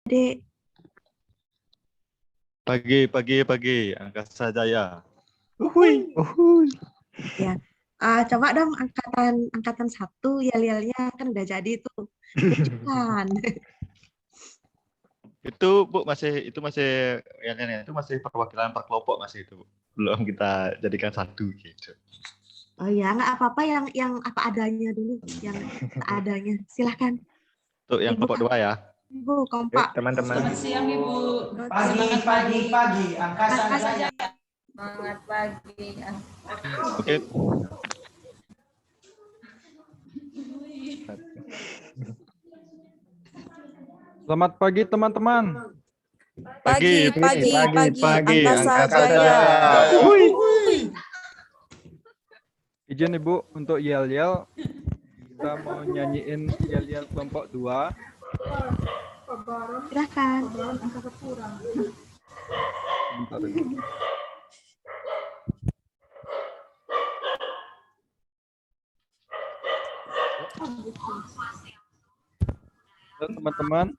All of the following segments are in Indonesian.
Dek. Pagi, Angkasa Jaya. Uhuy. Ya. Coba dong angkatan 1 yel-yelnya kan udah jadi tuh. Tunjukkan. Itu Bu itu masih yang itu masih perwakilan per kelompok masih itu. Belum kita jadikan satu gitu. Oh ya, nggak apa-apa yang apa adanya dulu, yang adanya. Silahkan. Untuk yang Ibu, kelompok 2 ya. Ibu kompak. Teman-teman. Selamat siang Ibu. Pagi, Angkasa Jaya. Semangat pagi. Oke. Selamat pagi teman-teman. Pagi, Angkasa Jaya. Izin Ibu untuk yel-yel. Kita mau nyanyiin yel-yel kelompok 2. Silahkan. Bentar ini. Teman-teman,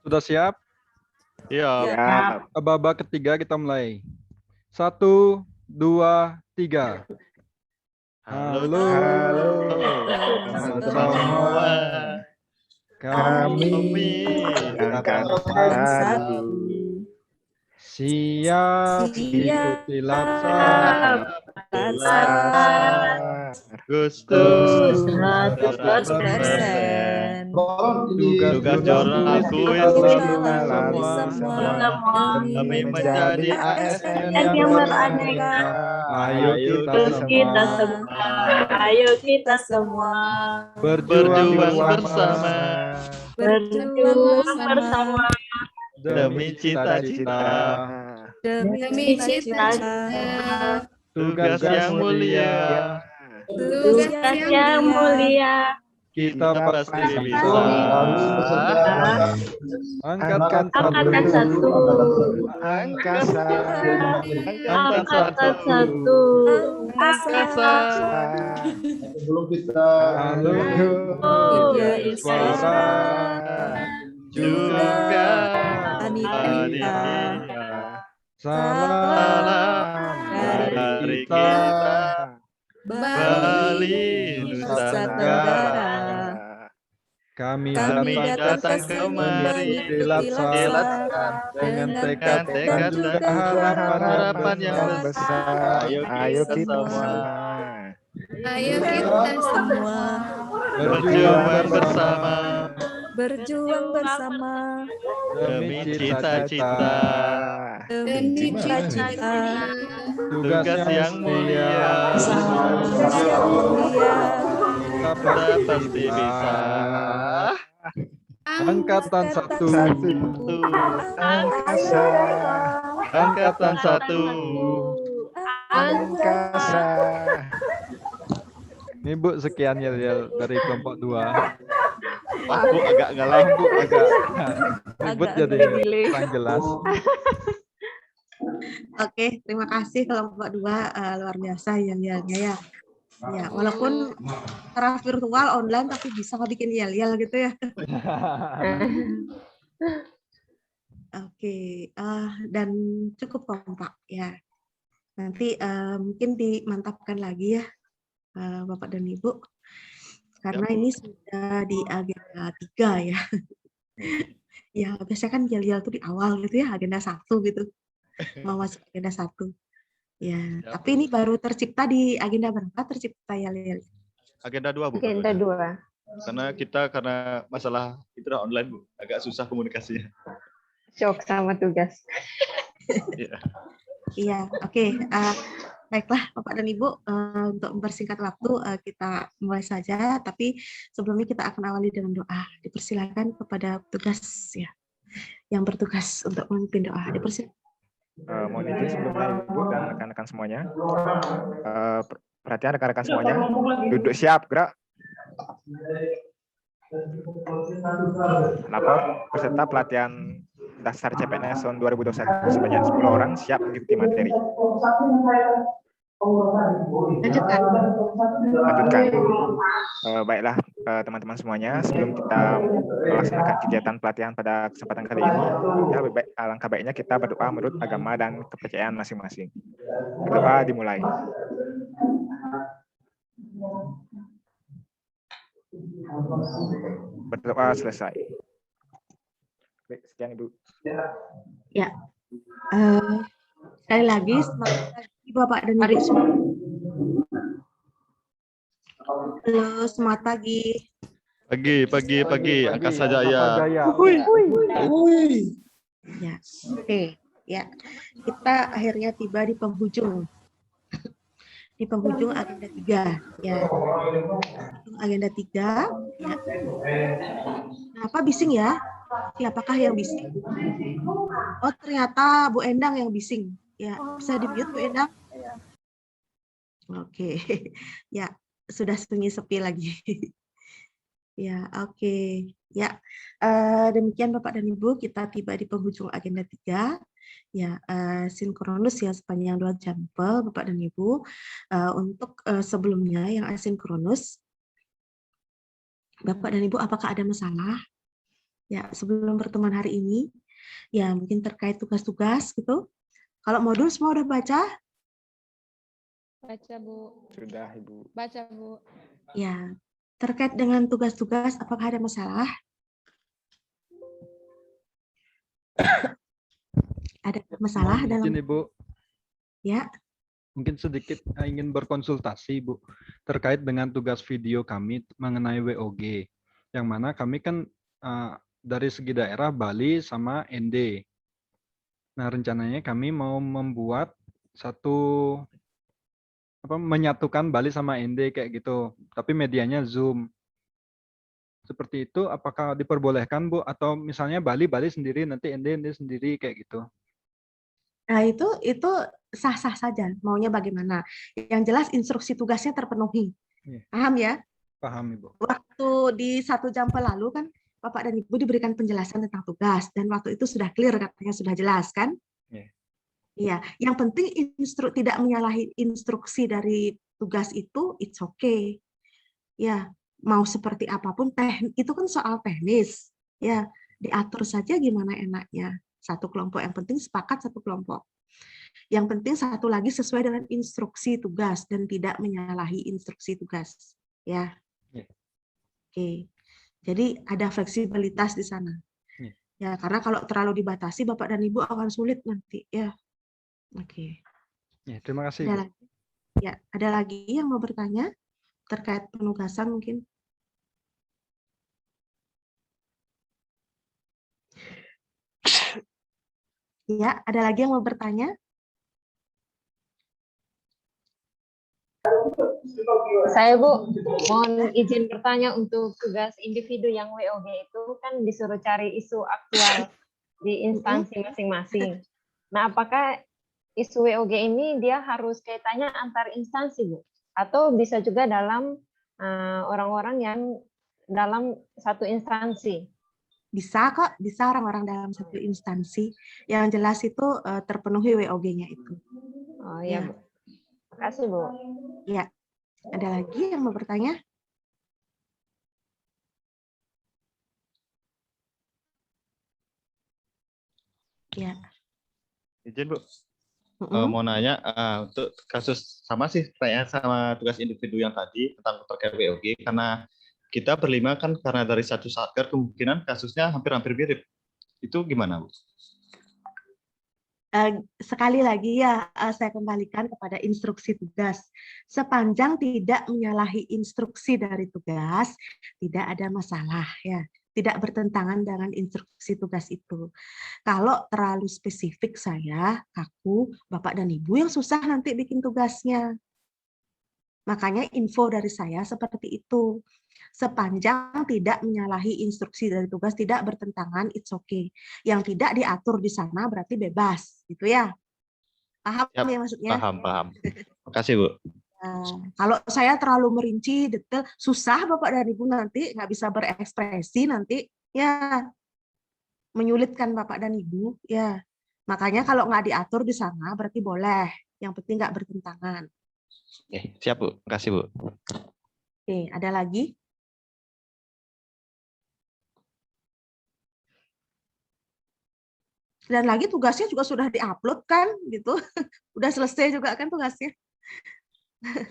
sudah siap? Iya. Aba-aba ketiga kita mulai. 1, 2, 3. Halo. Semua. Kami angkatan satu. Siap ikuti laksana. Gustus 100%. Tugas jurnal kuis semua. Kami menjadi ASN yang beraneka. Ayo kita semua. Ayo kita semua berjuang bersama demi cita-cita, demi cita-cita, tugas yang mulia, tugas yang mulia. Kita pasti bisa. Angkatan Angkatan 1, Angkasa. angkatan 1, Angkasa. Sebelum kita Halo. suara Juga panitia. Salam dari kita Bali, Nusa Tenggara. Kami datang kemari dilaksanakan dengan tekad dan juga harapan yang besar. Ayo kita semua. Ayo kita semua berjuang bersama berjuang bersama demi cita-cita, demi cita-cita, tugas yang mulia, kita pasti bisa. Angkatan 1. Angkasa. Angkatan 1. Angkasa. Ini Bu sekian yel dari kelompok 2. Aku agak ngalah Bu, agak ribut jadi kurang jelas. Oke, terima kasih kelompok 2 luar biasa yel-yelnya ya. Ya, walaupun secara virtual online tapi bisa bikin yel-yel gitu ya. Oke, dan cukup kompak ya. Nanti mungkin dimantapkan lagi ya Bapak dan Ibu. Karena ini sudah di agenda 3 ya. Ya, biasanya kan yel-yel itu di awal gitu ya, agenda 1 gitu. Mau masuk agenda 1. Ya, tapi ini baru tercipta di agenda berapa tercipta yel-yel? agenda 2 Bu. Agenda 2. Karena masalah itu udah online Bu, agak susah komunikasinya. Shock sama tugas. Iya, oke. Baiklah Bapak dan Ibu, untuk mempersingkat waktu kita mulai saja, tapi sebelumnya kita akan awali dengan doa. Dipersilakan kepada petugas ya, yang bertugas untuk memimpin doa. Dipersilakan. Mohon izin sebelumnya Ibu dan rekan-rekan semuanya. Perhatian rekan-rekan semuanya. Duduk siap, gerak. Lapor peserta pelatihan dasar CPNS tahun 2021 sebanyak 10 orang siap mengikuti materi. Lanjutkan. Lanjutkan. Baiklah, teman-teman semuanya, sebelum kita melaksanakan kegiatan pelatihan pada kesempatan kali ini, ya alangkah baiknya kita berdoa menurut agama dan kepercayaan masing-masing. Berdoa dimulai. Berdoa selesai. Baik, sekian Ibu. Ya, sekali lagi semangat pagi Bapak dan Ibu semua. Halo, semangat pagi. Pagi, Angkasa Jaya. Ya, oke. Ya, kita akhirnya tiba di penghujung. Di penghujung agenda 3. Ya, agenda 3. Ya. Kenapa bising ya? Siapakah yang bising? Oh, ternyata Bu Endang yang bising. Ya, bisa di-mute Bu Endang? Oke. Ya, sudah sunyi sepi lagi. Ya, oke. Ya, demikian Bapak dan Ibu, kita tiba di penghujung agenda 3. Ya, sinkronus ya sepanjang 2 jam, Bapak dan Ibu. Untuk sebelumnya yang asinkronus, Bapak dan Ibu, apakah ada masalah? Ya, sebelum pertemuan hari ini, ya mungkin terkait tugas-tugas gitu. Kalau modul semua udah baca? Baca, Bu. Sudah, Ibu. Baca, Bu. Ya, terkait dengan tugas-tugas, apakah ada masalah? Ada masalah dalam? Izin Ibu, Ya, mungkin sedikit ingin berkonsultasi Bu terkait dengan tugas video kami mengenai WOG, yang mana kami kan dari segi daerah Bali sama ND. Nah, rencananya kami mau membuat menyatukan Bali sama ND kayak gitu, tapi medianya Zoom. Seperti itu, apakah diperbolehkan Bu? Atau misalnya Bali sendiri, nanti ND sendiri kayak gitu? nah itu sah-sah saja. Maunya bagaimana? Yang jelas instruksi tugasnya terpenuhi. Iya. Paham ya? Paham Ibu. Waktu di 1 jam lalu kan Bapak dan Ibu diberikan penjelasan tentang tugas dan waktu itu sudah clear, katanya sudah jelas kan? Iya. Iya, yang penting tidak menyalahi instruksi dari tugas itu, it's okay. Ya, mau seperti apapun, itu kan soal teknis. Ya, diatur saja gimana enaknya. Satu kelompok, yang penting sepakat satu kelompok. Yang penting satu lagi sesuai dengan instruksi tugas dan tidak menyalahi instruksi tugas. Ya. Yeah. Oke. Jadi ada fleksibilitas di sana. Yeah. Ya, karena kalau terlalu dibatasi Bapak dan Ibu akan sulit nanti, ya. Oke. Yeah, terima kasih. Ada lagi? Ya, ada lagi yang mau bertanya terkait penugasan mungkin? Ya, ada lagi yang mau bertanya? Saya Bu, mohon izin bertanya untuk tugas individu yang WOG itu kan disuruh cari isu aktual di instansi masing-masing. Nah, apakah isu WOG ini dia harus kaitannya antar instansi Bu? Atau bisa juga dalam orang-orang yang dalam satu instansi? Bisa kok, bisa orang-orang dalam satu instansi. Yang jelas itu terpenuhi WOG-nya itu. Oh iya Bu. Terima kasih Bu. Ya. Ada lagi yang mau bertanya? Ya. Izin Bu, mau nanya untuk kasus sama sih pertanyaan sama tugas individu yang tadi tentang terkait WOG, karena kita berlima kan karena dari satu satker kemungkinan kasusnya hampir-hampir mirip. Itu gimana Bu? Sekali lagi ya, saya kembalikan kepada instruksi tugas. Sepanjang tidak menyalahi instruksi dari tugas, tidak ada masalah ya. Tidak bertentangan dengan instruksi tugas itu. Kalau terlalu spesifik saya, aku, Bapak dan Ibu yang susah nanti bikin tugasnya. Makanya info dari saya seperti itu. Sepanjang tidak menyalahi instruksi dari tugas, tidak bertentangan, it's okay. Yang tidak diatur di sana berarti bebas, gitu ya. Paham ya maksudnya? Paham. Makasih Bu. Nah, kalau saya terlalu merinci detail, susah Bapak dan Ibu nanti nggak bisa berekspresi nanti, ya menyulitkan Bapak dan Ibu, ya. Makanya kalau nggak diatur di sana berarti boleh, yang penting nggak bertentangan. Siap Bu, makasih Bu. Oke, ada lagi? Dan lagi tugasnya juga sudah diupload kan, gitu. Udah selesai juga kan tugasnya.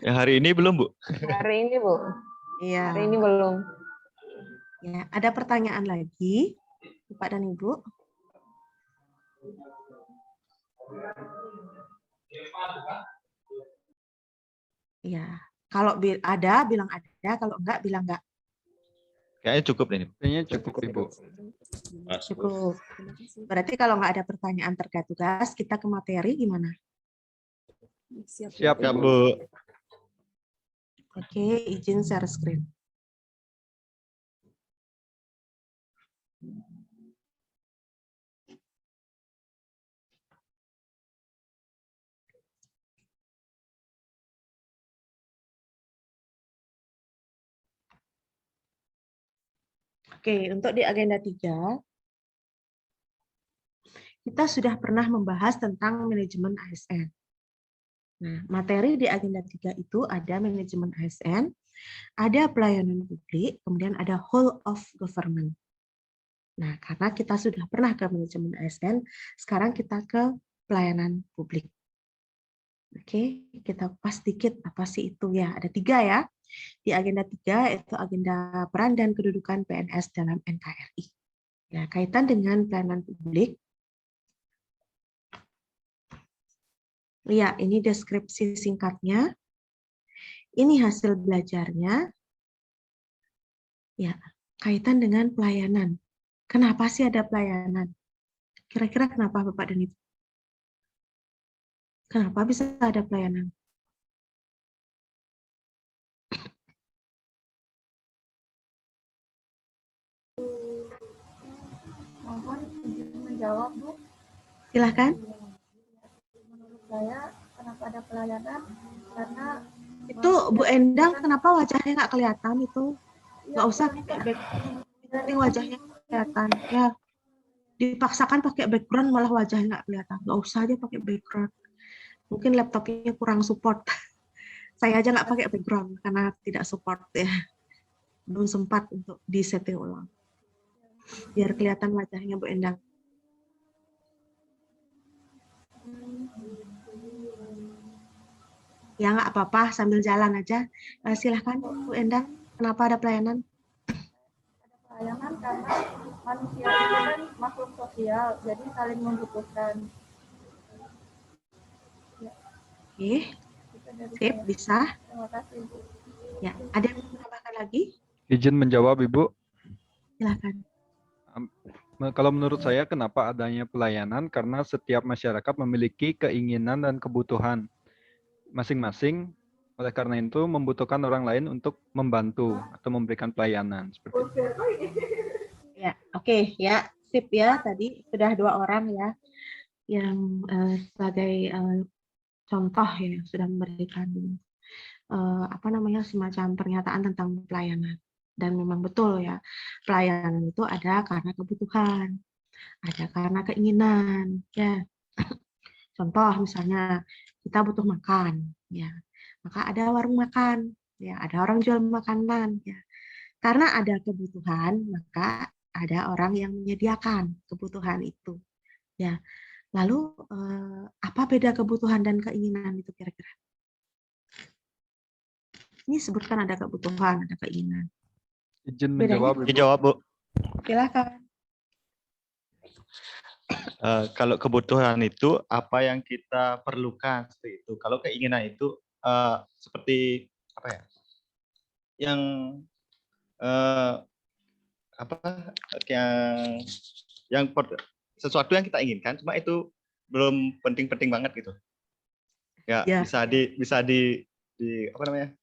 Yang hari ini belum, Bu? Hari ini, Bu. Iya. Hari ini belum. Ya, ada pertanyaan lagi, Bapak dan Ibu? Ya, kalau ada bilang ada, kalau enggak bilang enggak. Kayaknya cukup nih. Kayaknya cukup, Ibu. Cukup. Berarti kalau nggak ada pertanyaan terkait tugas, kita ke materi gimana? Siap, Ya, Bu. Bu. Oke, izin share screen. Oke, untuk di agenda 3, kita sudah pernah membahas tentang manajemen ASN. Nah, materi di agenda 3 itu ada manajemen ASN, ada pelayanan publik, kemudian ada whole of government. Nah, karena kita sudah pernah ke manajemen ASN, sekarang kita ke pelayanan publik. Oke, kita kupas sedikit apa sih itu ya. Ada 3 ya. Di agenda 3 itu agenda peran dan kedudukan PNS dalam NKRI. Ya, kaitan dengan pelayanan publik. Ya, ini deskripsi singkatnya. Ini hasil belajarnya. Ya, kaitan dengan pelayanan. Kenapa sih ada pelayanan? Kira-kira kenapa Bapak dan Ibu? Kenapa bisa ada pelayanan? Mohon izin menjawab, Bu. Silahkan. Menurut saya, kenapa ada pelayanan? Karena Itu Bu Endang, kenapa wajahnya nggak kelihatan itu? Nggak usah pakai background, penting wajahnya kelihatan. Ya, dipaksakan pakai background malah wajahnya nggak kelihatan. Nggak usah aja pakai background. Mungkin laptopnya kurang support. Saya aja nggak pakai background karena tidak support ya. Belum sempat untuk di-setting ulang. Biar kelihatan wajahnya Bu Endang. Ya nggak apa-apa, sambil jalan aja. Silahkan Bu Endang, kenapa ada pelayanan? ada pelayanan karena manusia itu kan makhluk sosial, jadi saling membutuhkan. Oke, Itu dari sip, saya. bisa. Terima kasih, Bu. Ya, ada yang mau menambahkan lagi? Izin menjawab, Ibu. Silahkan. Kalau menurut saya, kenapa adanya pelayanan? Karena setiap masyarakat memiliki keinginan dan kebutuhan masing-masing. Oleh karena itu, membutuhkan orang lain untuk membantu atau memberikan pelayanan. Seperti itu. Ya, oke, ya, sip ya. Tadi sudah 2 orang ya yang sebagai contoh ya sudah memberikan apa namanya semacam pernyataan tentang pelayanan. Dan memang betul ya, pelayanan itu ada karena kebutuhan, ada karena keinginan. Ya, contoh misalnya kita butuh makan, ya, maka ada warung makan, ya, ada orang jual makanan, ya. Karena ada kebutuhan, maka ada orang yang menyediakan kebutuhan itu, ya. Lalu apa beda kebutuhan dan keinginan itu kira-kira? Ini sebutkan ada kebutuhan, ada keinginan. Izin Bedanya menjawab, Ibu. Dijawab, Bu. Silakan. Kalau kebutuhan itu apa yang kita perlukan seperti itu. Kalau keinginan itu seperti apa ya? Sesuatu yang kita inginkan, cuma itu belum penting-penting banget gitu. Ya, Ya. bisa di apa namanya?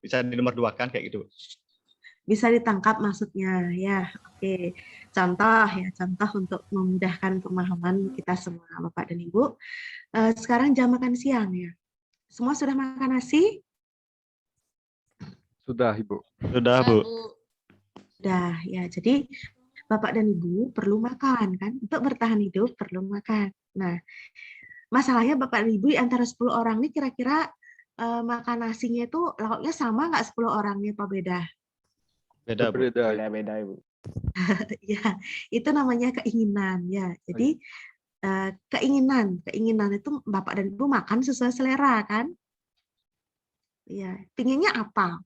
Bisa di nomor 2-kan kayak gitu. Bisa ditangkap maksudnya ya. Oke, contoh untuk memudahkan pemahaman kita semua Bapak dan Ibu. Sekarang jam makan siang ya. Semua sudah makan nasi? Sudah, Ibu. Sudah, Bu. Sudah ya. Jadi Bapak dan Ibu perlu makan kan? Untuk bertahan hidup perlu makan. Nah, masalahnya Bapak dan Ibu antara 10 orang ini kira-kira makan nasinya itu lauknya sama nggak 10 orangnya apa beda? Beda, Bu. Beda-beda, Ibu. Ya, itu namanya keinginan ya. Jadi keinginan itu Bapak dan Ibu makan sesuai selera kan? Ya, pinginnya apa?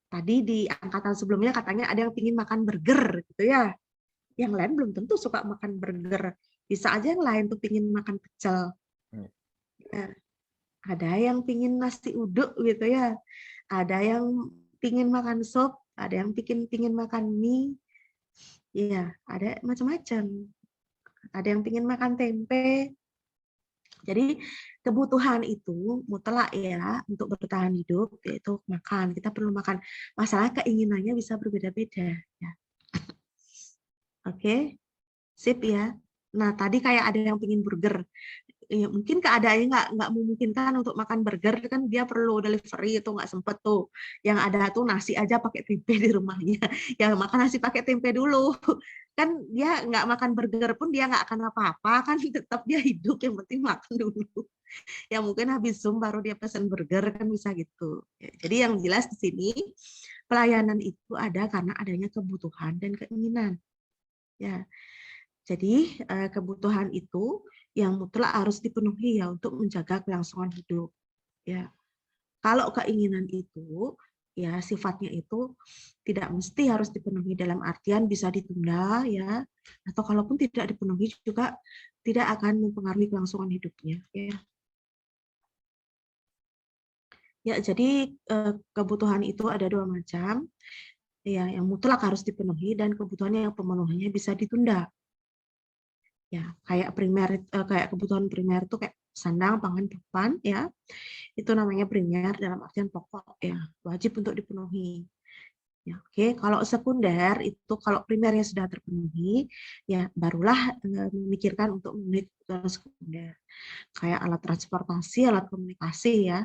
Tadi di angkatan sebelumnya katanya ada yang pingin makan burger gitu ya. Yang lain belum tentu suka makan burger. Bisa aja yang lain tuh pingin makan pecel. Ya, ada yang pingin nasi uduk gitu ya. Ada yang pingin makan sup, ada yang pingin makan mie. Iya, ada macam-macam. Ada yang pingin makan tempe. Jadi kebutuhan itu mutlak ya untuk bertahan hidup, yaitu makan. Kita perlu makan. Masalah keinginannya bisa berbeda-beda. Ya. Oke, sip ya. Nah tadi kayak ada yang pingin burger. Ya, mungkin keadaannya nggak memungkinkan untuk makan burger, kan dia perlu delivery itu nggak sempet tuh. Yang ada tuh nasi aja pakai tempe di rumahnya. Yang makan nasi pakai tempe dulu. Kan dia nggak makan burger pun dia nggak akan apa-apa, kan tetap dia hidup, yang penting makan dulu. Ya mungkin habis Zoom baru dia pesan burger, kan bisa gitu. Ya, jadi yang jelas di sini pelayanan itu ada karena adanya kebutuhan dan keinginan. Ya. Jadi kebutuhan itu yang mutlak harus dipenuhi ya untuk menjaga kelangsungan hidup. Ya. Kalau keinginan itu ya sifatnya itu tidak mesti harus dipenuhi, dalam artian bisa ditunda ya, atau kalaupun tidak dipenuhi juga tidak akan mempengaruhi kelangsungan hidupnya ya. Ya, jadi kebutuhan itu ada dua macam. Ya, yang mutlak harus dipenuhi dan kebutuhan yang pemenuhannya bisa ditunda. Ya, kayak kebutuhan primer itu kayak sandang, pangan, papan ya. Itu namanya primer dalam artian pokok ya, wajib untuk dipenuhi. Ya, oke, kalau sekunder itu kalau primernya sudah terpenuhi ya barulah memikirkan untuk memenuhi kebutuhan sekunder. Kayak alat transportasi, alat komunikasi ya.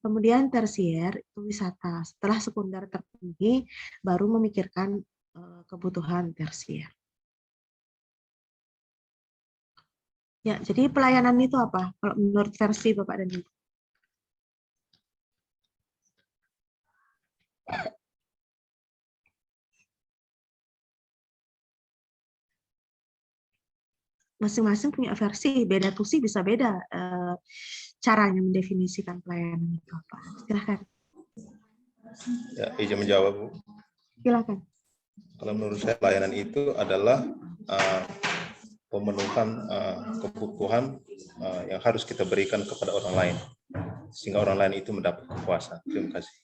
Kemudian tersier itu wisata. Setelah sekunder terpenuhi baru memikirkan kebutuhan tersier. Ya, jadi pelayanan itu apa? Kalau menurut versi Bapak dan Ibu? Masing-masing punya versi, beda tusi bisa beda caranya mendefinisikan pelayanan itu apa. Silakan. Ya, izin menjawab, Bu. Silakan. Kalau menurut saya pelayanan itu adalah pemenuhan kebutuhan yang harus kita berikan kepada orang lain, sehingga orang lain itu mendapat kepuasan. Terima kasih.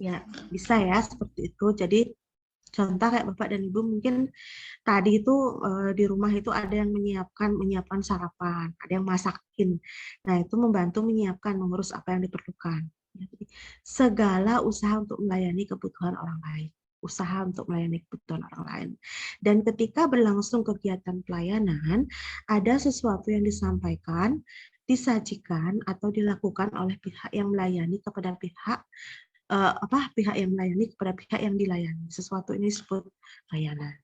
Ya, bisa ya seperti itu. Jadi contoh kayak Bapak dan Ibu mungkin tadi itu di rumah itu ada yang menyiapkan sarapan, ada yang masakin. Nah, itu membantu menyiapkan, mengurus apa yang diperlukan. Jadi, segala usaha untuk melayani kebutuhan orang lain. Usaha untuk melayani kebutuhan orang lain. Dan ketika berlangsung kegiatan pelayanan, ada sesuatu yang disampaikan, disajikan atau dilakukan oleh pihak yang melayani kepada pihak yang melayani kepada pihak yang dilayani. Sesuatu ini disebut layanan.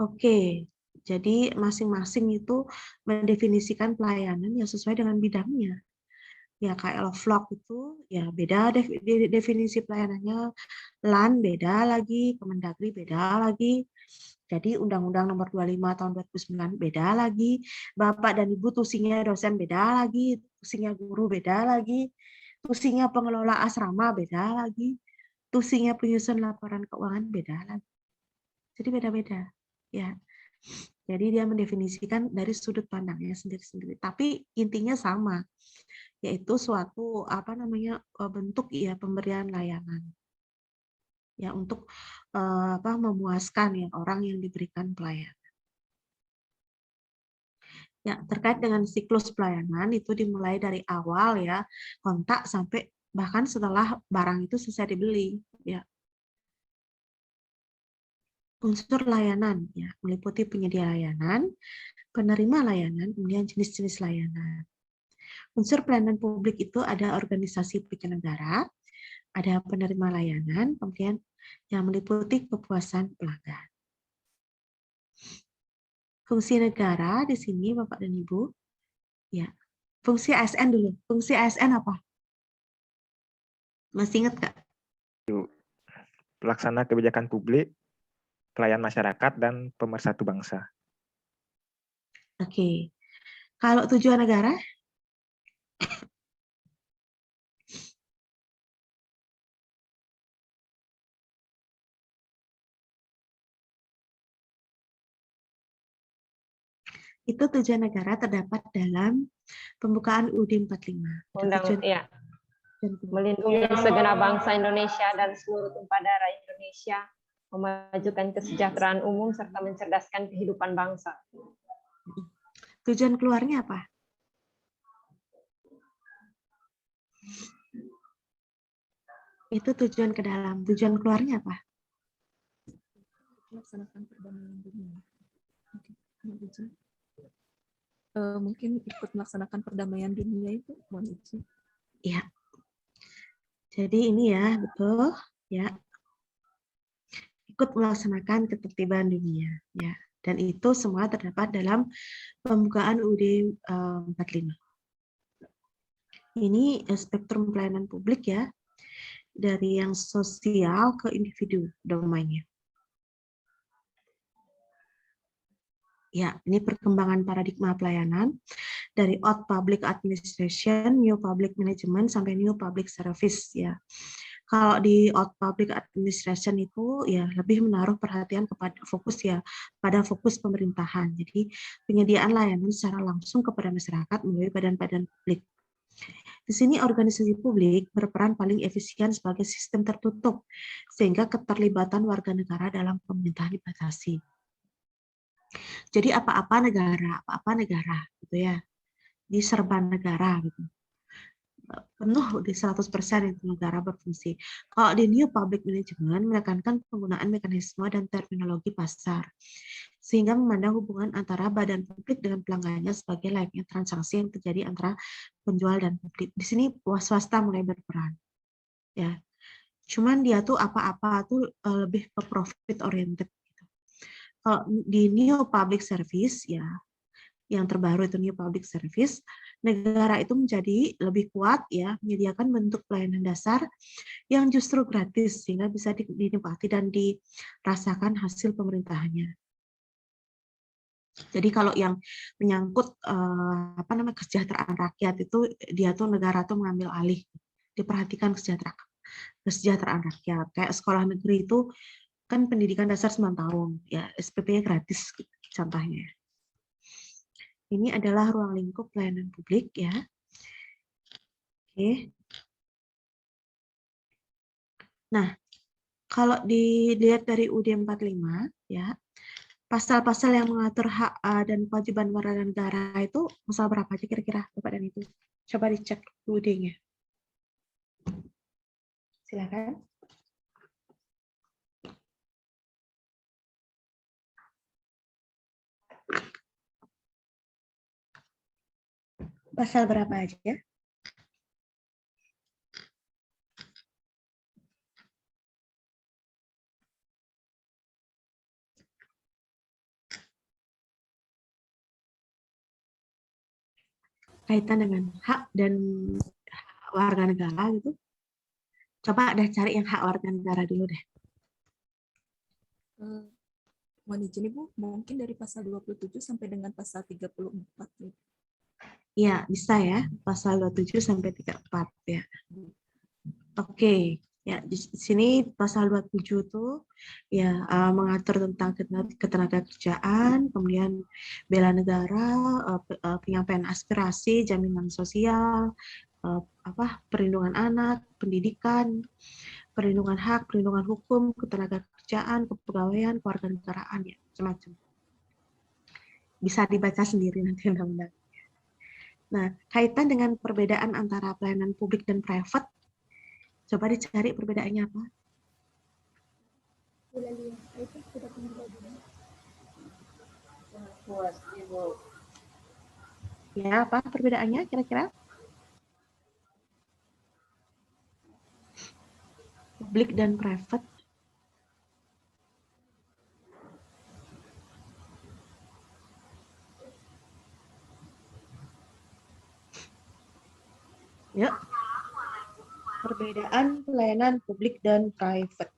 Oke, jadi masing-masing itu mendefinisikan pelayanan yang sesuai dengan bidangnya. Ya kayak vlog itu ya beda definisi pelayanannya, LAN beda lagi, Kemendagri beda lagi. Jadi Undang-Undang Nomor 25 Tahun 2009 beda lagi, Bapak dan Ibu tusinya dosen beda lagi, tusinya guru beda lagi, tusinya pengelola asrama beda lagi, tusinya penyusun laporan keuangan beda lagi. Jadi beda-beda. Ya. Jadi dia mendefinisikan dari sudut pandangnya sendiri-sendiri. Tapi intinya sama, yaitu suatu bentuk ya pemberian layanan. Ya untuk memuaskan ya orang yang diberikan pelayanan. Ya, terkait dengan siklus pelayanan itu dimulai dari awal ya, kontak sampai bahkan setelah barang itu selesai dibeli ya. Unsur layanan ya meliputi penyedia layanan, penerima layanan, kemudian jenis-jenis layanan. Unsur pelayanan publik itu ada organisasi penyelenggara, ada penerima layanan, kemudian yang meliputi kepuasan pelanggan. Fungsi negara di sini Bapak dan Ibu, ya fungsi ASN dulu. Fungsi ASN apa? Masih ingat nggak? Pelaksana kebijakan publik, pelayan masyarakat, dan pemersatu bangsa. Oke. Kalau tujuan negara? Itu tujuan negara terdapat dalam pembukaan UUD 45. Ya. Melindungi segenap bangsa Indonesia dan seluruh tumpah darah Indonesia, memajukan kesejahteraan umum serta mencerdaskan kehidupan bangsa. Tujuan keluarnya apa? Itu tujuan ke dalam. Tujuan keluarnya apa? Melaksanakan perdamaian dunia. Mungkin ikut melaksanakan perdamaian dunia itu, mohon izin. Iya. Jadi ini ya, betul ya. Ikut melaksanakan ketertiban dunia ya. Dan itu semua terdapat dalam pembukaan UUD 45. Ini spektrum pelayanan publik ya. Dari yang sosial ke individu domainnya. Ya, ini perkembangan paradigma pelayanan dari old public administration, new public management, sampai new public service ya. Kalau di old public administration itu ya lebih menaruh perhatian kepada fokus ya pada fokus pemerintahan. Jadi penyediaan layanan secara langsung kepada masyarakat melalui badan-badan publik. Di sini organisasi publik berperan paling efisien sebagai sistem tertutup sehingga keterlibatan warga negara dalam pemerintahan dibatasi. Jadi apa-apa negara gitu ya, di serba negara gitu, penuh di 100% itu negara berfungsi. Kalau di new public management menekankan penggunaan mekanisme dan terminologi pasar, sehingga memandang hubungan antara badan publik dengan pelanggannya sebagai layaknya transaksi yang terjadi antara penjual dan publik. Di sini swasta mulai berperan, ya. Cuman dia tuh apa-apa tuh lebih ke profit oriented. Kalau di new public service ya, yang terbaru itu new public service, negara itu menjadi lebih kuat ya, menyediakan bentuk pelayanan dasar yang justru gratis sehingga bisa dinikmati dan dirasakan hasil pemerintahannya. Jadi kalau yang menyangkut kesejahteraan rakyat itu dia tuh negara tuh mengambil alih, diperhatikan kesejahteraan rakyat. Kayak sekolah negeri itu kan pendidikan dasar 9 tahun, ya SPP-nya gratis contohnya. Ini adalah ruang lingkup pelayanan publik ya. Oke. Nah, kalau dilihat dari UUD 45 ya, pasal-pasal yang mengatur hak dan kewajiban warga negara itu pasal berapa aja kira-kira Bapak dan Ibu? Coba dicek UUD-nya. Silakan. Pasal berapa aja? Kaitan dengan hak dan warga negara gitu. Coba deh cari yang hak warga negara dulu deh. Mohon izin Ibu, mungkin dari pasal 27 sampai dengan pasal 34. Iya, bisa ya. Pasal 27 sampai 34 ya. Oke. Ya, di sini pasal 27 itu ya mengatur tentang ketenaga kerjaan, kemudian bela negara, penyampaian aspirasi, jaminan sosial, perlindungan anak, pendidikan, perlindungan hak, perlindungan hukum, ketenaga kerjaan, kepegawaian, kewarganegaraan ya, macam-macam. Bisa dibaca sendiri nanti undang-undang. Nah, kaitan dengan perbedaan antara pelayanan publik dan private, coba dicari perbedaannya apa? Ya, apa perbedaannya kira-kira? Publik dan private. Ya. Perbedaan pelayanan publik dan private.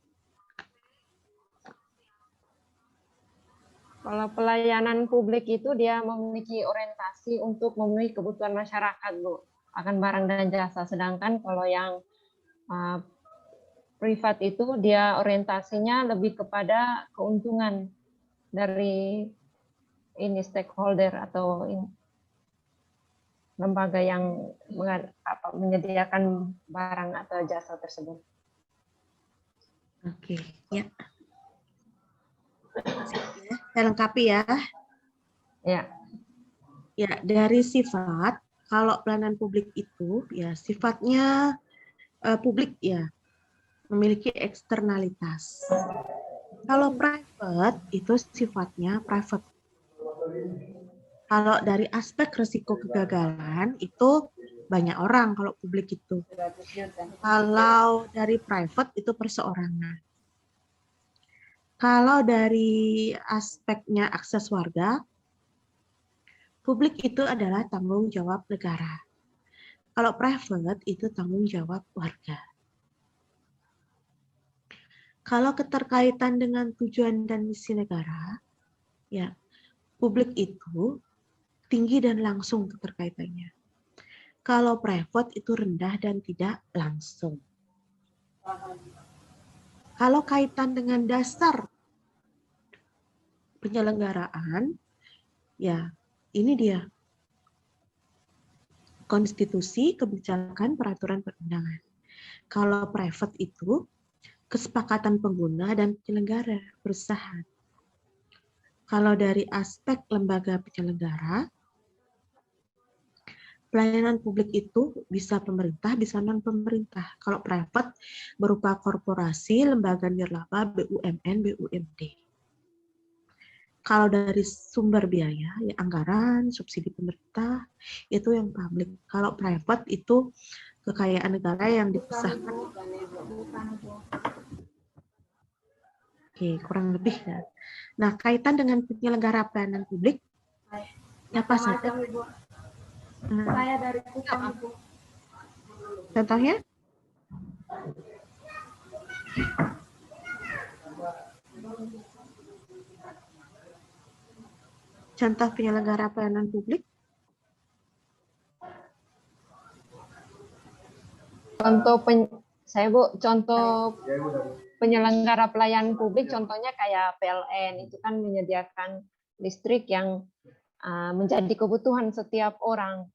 Kalau pelayanan publik itu dia memiliki orientasi untuk memenuhi kebutuhan masyarakat, Bu, akan barang dan jasa. Sedangkan kalau yang privat itu dia orientasinya lebih kepada keuntungan dari ini stakeholder atau lembaga yang menyediakan barang atau jasa tersebut. Oke, ya. Saya lengkapi ya. Ya. Ya, dari sifat, kalau pelayanan publik itu ya sifatnya publik ya, memiliki eksternalitas. Kalau private itu sifatnya private. Kalau dari aspek risiko kegagalan itu banyak orang kalau publik itu. Kalau dari private itu perseorangan. Kalau dari aspeknya akses warga, publik itu adalah tanggung jawab negara. Kalau private itu tanggung jawab warga. Kalau keterkaitan dengan tujuan dan misi negara, ya publik itu tinggi dan langsung keterkaitannya. Kalau private itu rendah dan tidak langsung. Kalau kaitan dengan dasar penyelenggaraan, ya ini dia. Konstitusi, kebijakan, peraturan perundangan. Kalau private itu kesepakatan pengguna dan penyelenggara berusaha. Kalau dari aspek lembaga penyelenggara, pelayanan publik itu bisa pemerintah, bisa non-pemerintah. Kalau private berupa korporasi, lembaga nirlaba, BUMN, BUMD. Kalau dari sumber biaya, ya anggaran, subsidi pemerintah, itu yang publik. Kalau private itu kekayaan negara yang dipisahkan. Oke, kurang lebih ya. Nah, kaitan dengan penyelenggara pelayanan publik, apa saja? Saya dari Kupang, Ibu. Contohnya? Contoh penyelenggara pelayanan publik? Contoh penyelenggara pelayanan publik, contohnya kayak PLN, itu kan menyediakan listrik yang menjadi kebutuhan setiap orang.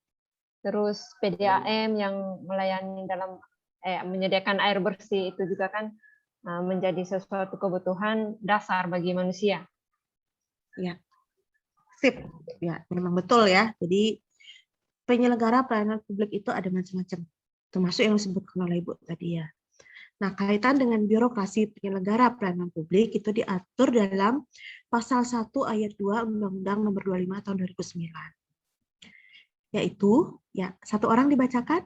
Terus PDAM yang melayani dalam menyediakan air bersih, itu juga kan menjadi sesuatu kebutuhan dasar bagi manusia. Ya, sip. Ya, memang betul ya. Jadi penyelenggara pelayanan publik itu ada macam-macam, termasuk yang disebutkan oleh Ibu tadi ya. Nah, kaitan dengan birokrasi penyelenggara pelayanan publik itu diatur dalam pasal 1 ayat 2 Undang-Undang Nomor 25 tahun 2009. Yaitu, ya, satu orang dibacakan.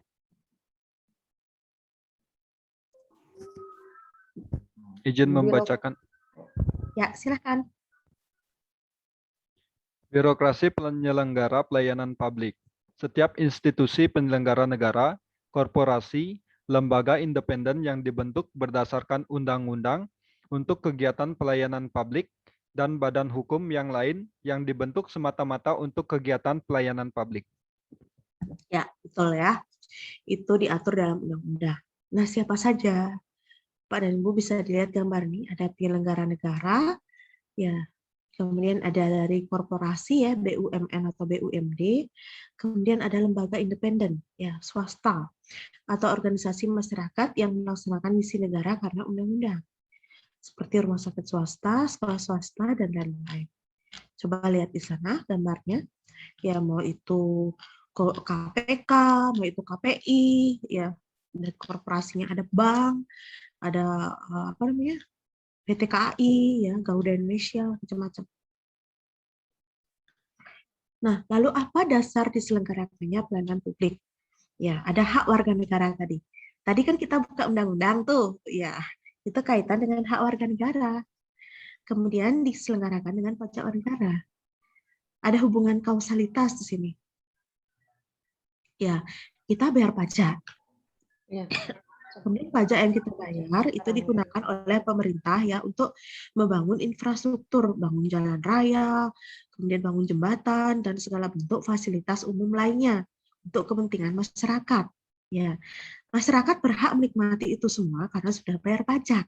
Izin membacakan. Ya, silakan. Birokrasi penyelenggara pelayanan publik. Setiap institusi penyelenggara negara, korporasi, lembaga independen yang dibentuk berdasarkan undang-undang untuk kegiatan pelayanan publik dan badan hukum yang lain yang dibentuk semata-mata untuk kegiatan pelayanan publik. Ya, betul ya. Itu diatur dalam undang-undang. Nah, siapa saja? Pak dan Ibu bisa dilihat gambar ini, ada penyelenggara negara, ya, kemudian ada dari korporasi ya, BUMN atau BUMD, kemudian ada lembaga independen, ya, swasta, atau organisasi masyarakat yang melaksanakan misi negara karena undang-undang, seperti rumah sakit swasta, sekolah swasta, dan lain-lain. Coba lihat di sana gambarnya, ya mau itu KPK, mau itu KPI, ya, dan korporasinya ada bank, ada apa namanya, PT KAI, ya, Garuda Indonesia, macam-macam. Nah, lalu apa dasar diselenggarakannya pelayanan publik? Ya, ada hak warga negara tadi. Tadi kan kita buka undang-undang tuh, ya, itu kaitan dengan hak warga negara. Kemudian diselenggarakan dengan pajak warga negara. Ada hubungan kausalitas di sini. Ya, kita bayar pajak. Ya. Kemudian pajak yang kita bayar itu digunakan oleh pemerintah ya untuk membangun infrastruktur, bangun jalan raya, kemudian bangun jembatan dan segala bentuk fasilitas umum lainnya untuk kepentingan masyarakat. Ya, masyarakat berhak menikmati itu semua karena sudah bayar pajak.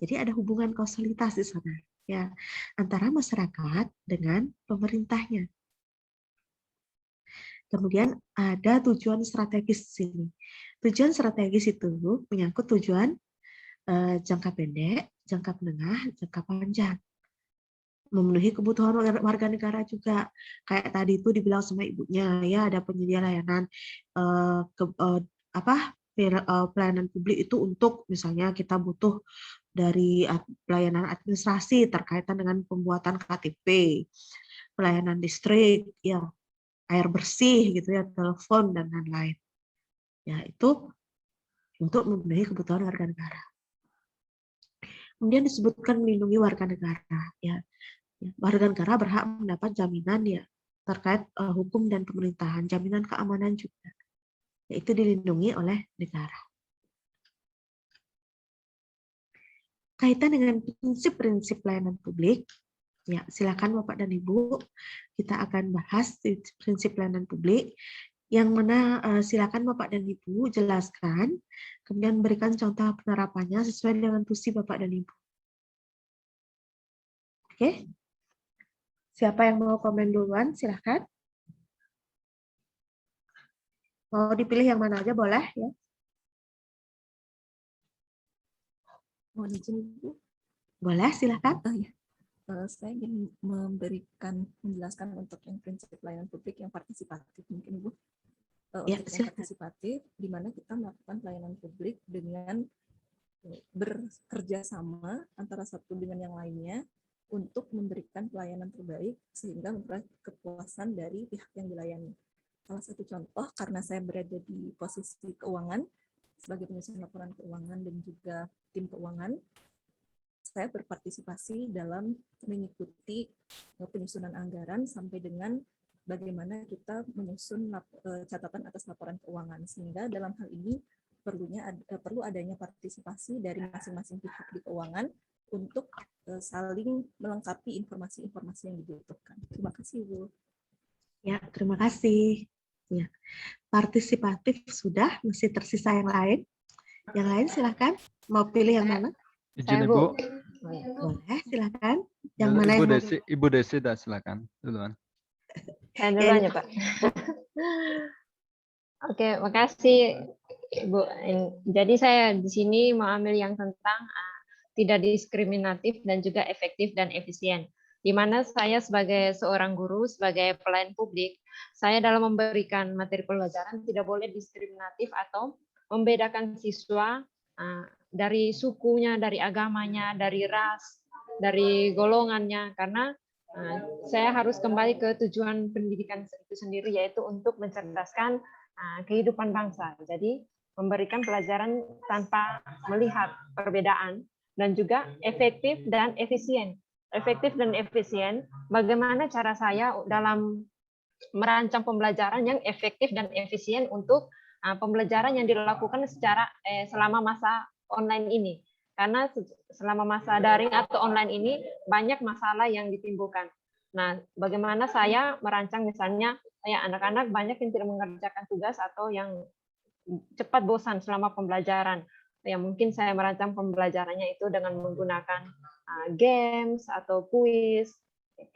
Jadi ada hubungan kausalitas di sana ya antara masyarakat dengan pemerintahnya. Kemudian ada tujuan strategis di sini. Tujuan strategis itu menyangkut tujuan jangka pendek, jangka menengah, jangka panjang. Memenuhi kebutuhan warga negara juga. Kayak tadi itu dibilang sama ibunya, ya ada penyedia layanan pelayanan publik itu untuk misalnya kita butuh dari pelayanan administrasi terkaitan dengan pembuatan KTP, pelayanan listrik, ya air bersih gitu ya, telepon dan lain-lain. Ya, itu untuk memenuhi kebutuhan warga negara. Kemudian disebutkan melindungi warga negara. Ya, warga negara berhak mendapat jaminan ya terkait hukum dan pemerintahan, jaminan keamanan juga. Yaitu dilindungi oleh negara. Kaitan dengan prinsip-prinsip pelayanan publik, ya silakan Bapak dan Ibu, kita akan bahas prinsip pelayanan publik. Yang mana silakan Bapak dan Ibu jelaskan, kemudian berikan contoh penerapannya sesuai dengan tusi Bapak dan Ibu. Oke, siapa yang mau komen duluan? Silakan. Mau dipilih yang mana aja boleh ya. Mohon izin, Bu. Boleh, silakan. Ya. Saya ingin menjelaskan untuk yang prinsip pelayanan publik yang partisipatif mungkin, Bu. Ya, untuk yang partisipatif, di mana kita melakukan pelayanan publik dengan bekerja sama antara satu dengan yang lainnya untuk memberikan pelayanan terbaik sehingga memperoleh kepuasan dari pihak yang dilayani. Salah satu contoh, karena saya berada di posisi keuangan, sebagai penyusun laporan keuangan dan juga tim keuangan, saya berpartisipasi dalam mengikuti penyusunan anggaran sampai dengan bagaimana kita menyusun catatan atas laporan keuangan, sehingga dalam hal ini perlu adanya partisipasi dari masing-masing pihak di keuangan untuk saling melengkapi informasi-informasi yang dibutuhkan. Terima kasih, Bu. Ya, terima kasih. Ya, partisipatif sudah, masih tersisa yang lain. Yang lain silakan. Mau pilih yang mana? Izin Ibu. Boleh, silakan. Yang Ya, mana Ibu Desi dah silakan duluan. Saya duluan ya, Pak. Oke, makasih Ibu. Jadi saya di sini mau ambil yang tentang tidak diskriminatif dan juga efektif dan efisien. Di mana saya sebagai seorang guru, sebagai pelayan publik, saya dalam memberikan materi pelajaran tidak boleh diskriminatif atau membedakan siswa dari sukunya, dari agamanya, dari ras, dari golongannya, karena saya harus kembali ke tujuan pendidikan itu sendiri, yaitu untuk mencerdaskan kehidupan bangsa. Jadi memberikan pelajaran tanpa melihat perbedaan dan juga efektif dan efisien. Efektif dan efisien, bagaimana cara saya dalam merancang pembelajaran yang efektif dan efisien untuk pembelajaran yang dilakukan secara selama masa online ini. Karena selama masa daring atau online ini banyak masalah yang ditimbulkan. Nah, bagaimana saya merancang misalnya ya anak-anak banyak yang tidak mengerjakan tugas atau yang cepat bosan selama pembelajaran. Ya mungkin saya merancang pembelajarannya itu dengan menggunakan games atau kuis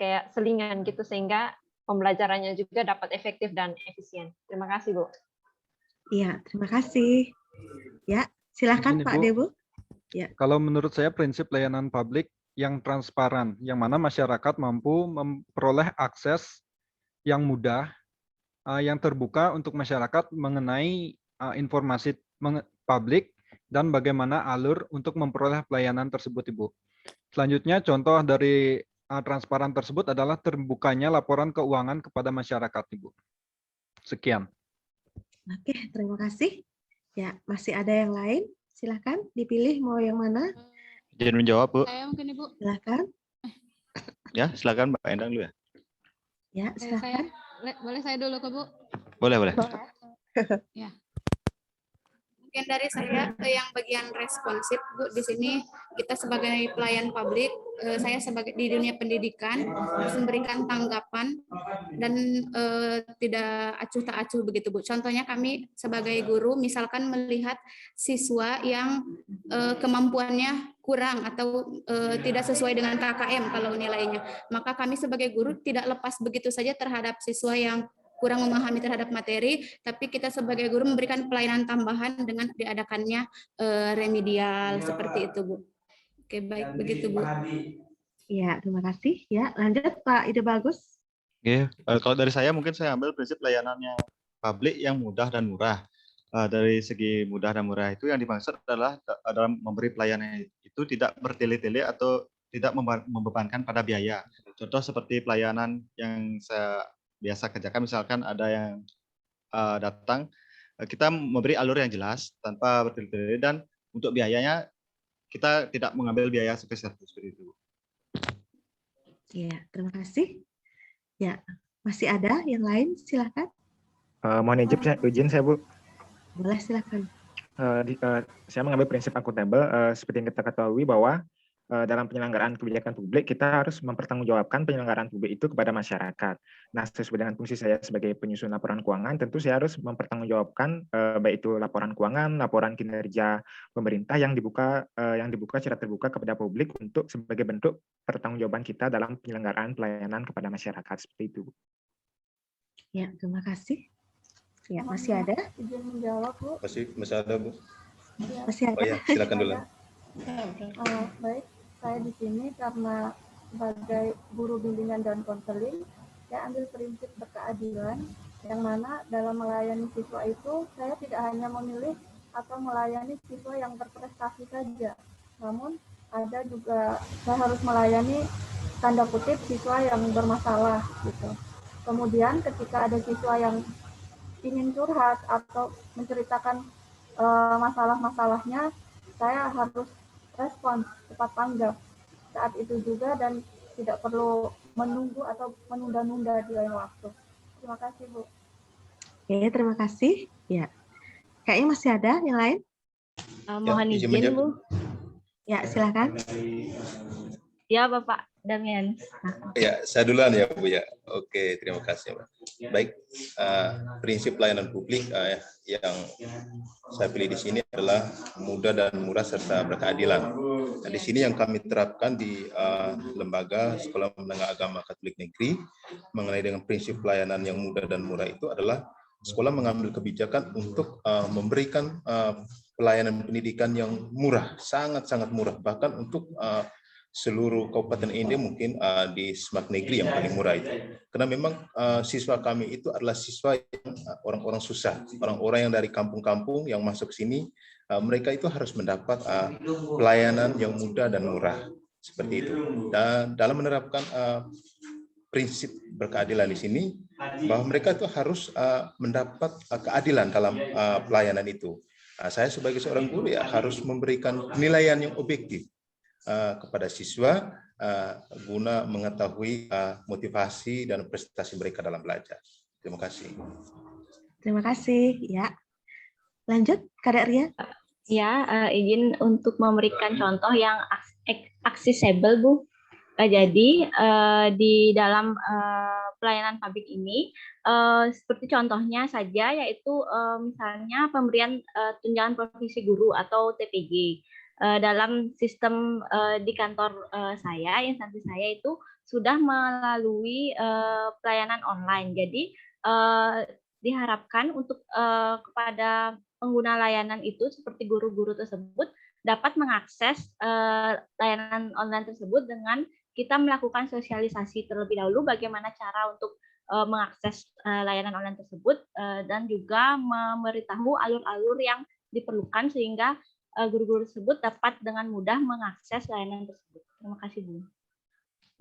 kayak selingan gitu sehingga pembelajarannya juga dapat efektif dan efisien. Terima kasih, Bu. Iya, terima kasih. Ya, silakan Pak Debu. Ya. Kalau menurut saya prinsip pelayanan publik yang transparan, yang mana masyarakat mampu memperoleh akses yang mudah, yang terbuka untuk masyarakat mengenai informasi publik dan bagaimana alur untuk memperoleh pelayanan tersebut, Ibu. Selanjutnya, contoh dari transparan tersebut adalah terbukanya laporan keuangan kepada masyarakat, Ibu. Sekian. Oke, terima kasih. Ya, masih ada yang lain? Silakan dipilih mau yang mana. Izin menjawab, Bu. Saya mungkin, Ibu. Silakan. Ya, silakan Mbak Endang dulu ya. Ya, silakan. Boleh saya dulu ke Bu? Boleh, boleh. Ya. Mungkin dari saya yang bagian responsif, Bu. Di sini kita sebagai pelayan publik, saya sebagai di dunia pendidikan harus memberikan tanggapan dan tidak acuh tak acuh begitu, Bu. Contohnya kami sebagai guru misalkan melihat siswa yang kemampuannya kurang atau tidak sesuai dengan KKM kalau nilainya, maka kami sebagai guru tidak lepas begitu saja terhadap siswa yang kurang memahami terhadap materi, tapi kita sebagai guru memberikan pelayanan tambahan dengan diadakannya remedial seperti itu, Bu. Oke, baik begitu, Bu. Ya, terima kasih. Ya, lanjut Pak Ide Bagus. Oke, kalau dari saya mungkin saya ambil prinsip layanannya publik yang mudah dan murah. Dari segi mudah dan murah itu yang dimaksud adalah dalam memberi pelayanan itu tidak bertele-tele atau tidak membebankan pada biaya. Contoh seperti pelayanan yang saya biasa kerjakan, misalkan ada yang datang, kita memberi alur yang jelas tanpa bertele-tele, dan untuk biayanya kita tidak mengambil biaya sebesar seperti itu. Ya, terima kasih. Ya, masih ada yang lain? Silakan. Mohon izin saya, Bu. Boleh, silakan. Saya mengambil prinsip akuntabel, seperti yang kita ketahui bahwa dalam penyelenggaraan kebijakan publik kita harus mempertanggungjawabkan penyelenggaraan publik itu kepada masyarakat. Nah, sesuai dengan fungsi saya sebagai penyusun laporan keuangan, tentu saya harus mempertanggungjawabkan baik itu laporan keuangan, laporan kinerja pemerintah yang dibuka secara terbuka kepada publik untuk sebagai bentuk pertanggungjawaban kita dalam penyelenggaraan pelayanan kepada masyarakat, seperti itu. Ya, terima kasih. Ya, masih ada? Izin menjawab, Bu. Masih ada, Bu. Masih ada. Oh ya, silakan dulu. Baik, saya di sini karena sebagai guru bimbingan dan konseling, saya ambil prinsip berkeadilan, yang mana dalam melayani siswa itu saya tidak hanya memilih atau melayani siswa yang berprestasi saja, namun ada juga saya harus melayani tanda kutip siswa yang bermasalah gitu. Kemudian ketika ada siswa yang ingin curhat atau menceritakan masalah-masalahnya, saya harus respons cepat tanggap saat itu juga dan tidak perlu menunggu atau menunda-nunda di lain waktu. Terima kasih, Bu. Oke, terima kasih. Ya, kayaknya masih ada yang lain. Mohon izin, Bu. Ya, silakan. Ya, Bapak Damian. Ya, saya duluan ya, Bu ya. Oke, terima kasih, Pak. Baik, prinsip pelayanan publik yang saya pilih di sini adalah mudah dan murah serta berkeadilan. Nah, di sini yang kami terapkan di lembaga Sekolah Menengah Agama Katolik Negeri mengenai dengan prinsip pelayanan yang mudah dan murah itu adalah sekolah mengambil kebijakan untuk memberikan pelayanan pendidikan yang murah, sangat-sangat murah, bahkan untuk seluruh Kabupaten Inde mungkin di Semak Negeri yang paling murah itu. Karena memang siswa kami itu adalah siswa yang orang-orang susah, orang-orang yang dari kampung-kampung yang masuk sini, mereka itu harus mendapat pelayanan yang mudah dan murah seperti itu. Dan dalam menerapkan prinsip berkeadilan di sini, bahwa mereka itu harus mendapat keadilan dalam pelayanan itu. Saya sebagai seorang guru ya harus memberikan penilaian yang objektif kepada siswa guna mengetahui motivasi dan prestasi mereka dalam belajar. Terima kasih. Terima kasih. Ya, lanjut, Kak Ria. Ya, izin untuk memberikan contoh yang aksesibel, Bu. Jadi di dalam pelayanan publik ini, seperti contohnya saja, yaitu misalnya pemberian tunjangan profesi guru atau TPG. Dalam sistem di kantor saya, instansi saya itu sudah melalui pelayanan online. Jadi diharapkan untuk kepada pengguna layanan itu seperti guru-guru tersebut dapat mengakses layanan online tersebut dengan kita melakukan sosialisasi terlebih dahulu bagaimana cara untuk mengakses layanan online tersebut dan juga memberitahu alur-alur yang diperlukan sehingga guru-guru tersebut dapat dengan mudah mengakses layanan tersebut. Terima kasih, Bu.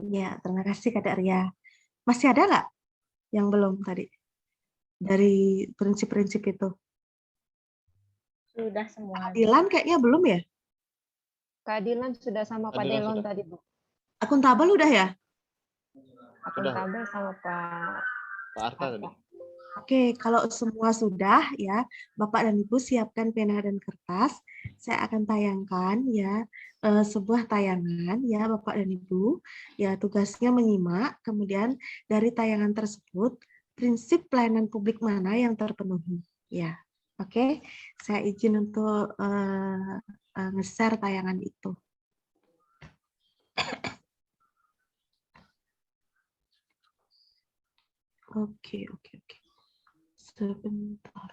Ya, terima kasih Kak Ria. Masih ada nggak yang belum tadi dari prinsip-prinsip itu? Sudah semua. Keadilan kayaknya belum ya? Keadilan sudah sama Pak Delon tadi, Bu. Akuntabel udah ya? Akuntabel sama Pak Arta tadi. Oke, kalau semua sudah ya, Bapak dan Ibu siapkan pena dan kertas. Saya akan tayangkan ya sebuah tayangan ya Bapak dan Ibu. Ya, tugasnya menyimak, kemudian dari tayangan tersebut prinsip pelayanan publik mana yang terpenuhi ya. Oke, saya izin untuk nge-share tayangan itu. Oke. Sebentar.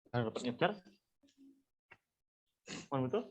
Dapat nyetar? Mana betul?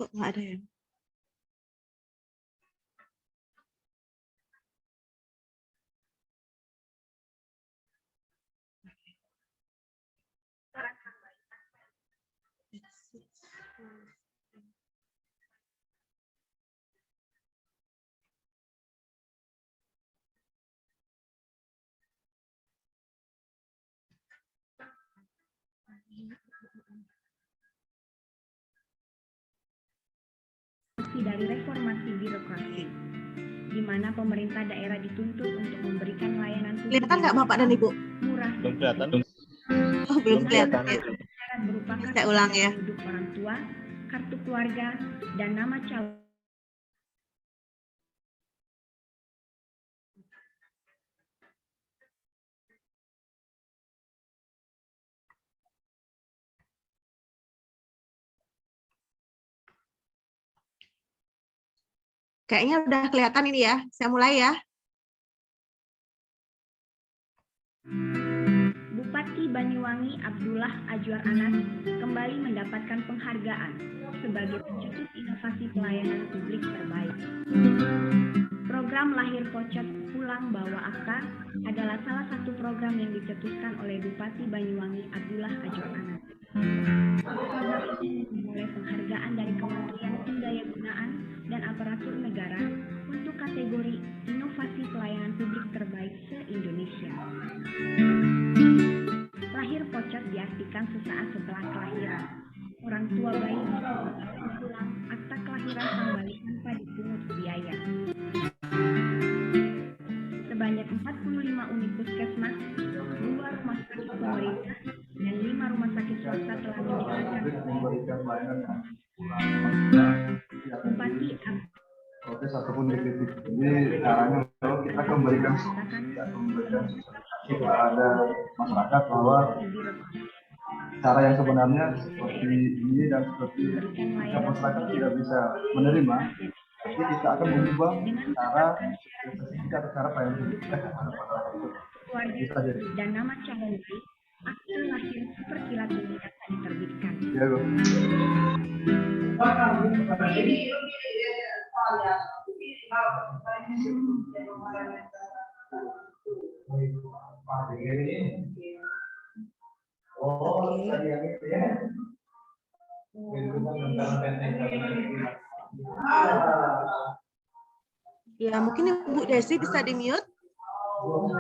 Kok nggak ada ya? Dari reformasi birokrasi, di mana pemerintah daerah dituntut untuk memberikan layanan publik Kelihatan nggak Bapak dan Ibu? murah, Belum kelihatan. Oh, belum kelihatan. berupa Saya ulang ya. hidup orang tua, kartu keluarga, dan nama calon. Kayaknya udah kelihatan ini ya. Saya mulai ya. Bupati Banyuwangi Abdullah Ajwar Anas kembali mendapatkan penghargaan sebagai pencetus inovasi pelayanan publik terbaik. Program Lahir Pocet Pulang Bawa Akta adalah salah satu program yang dicetuskan oleh Bupati Banyuwangi Abdullah Ajwar Anas. Program ini memperoleh penghargaan dari Kementerian Pendayagunaan dan Aparatur Negara untuk kategori inovasi pelayanan publik terbaik se-Indonesia. Lahir Pocet diartikan sesaat setelah kelahiran. Orang tua bayi bisa pulang akta kelahiran sang bayi tanpa dipungut biaya. Sebanyak 45 unit puskesmas, 2 rumah sakit pemerintah, dan 5 rumah sakit swasta telah mendapatkan Bupati protes ataupun dikritik. Jadi caranya kalau kita akan memberikan kepada masyarakat bahwa cara yang sebenarnya seperti ini dan seperti yang masyarakat tidak bisa menerima, tapi kita akan mengubah cara pelayanan publik kepada masyarakat itu. keluarga dan nama calon bayi, akte lahir seperkilat ini akan diterbitkan. Ya, Bu. Ya, mungkin Ibu Desi bisa di-mute.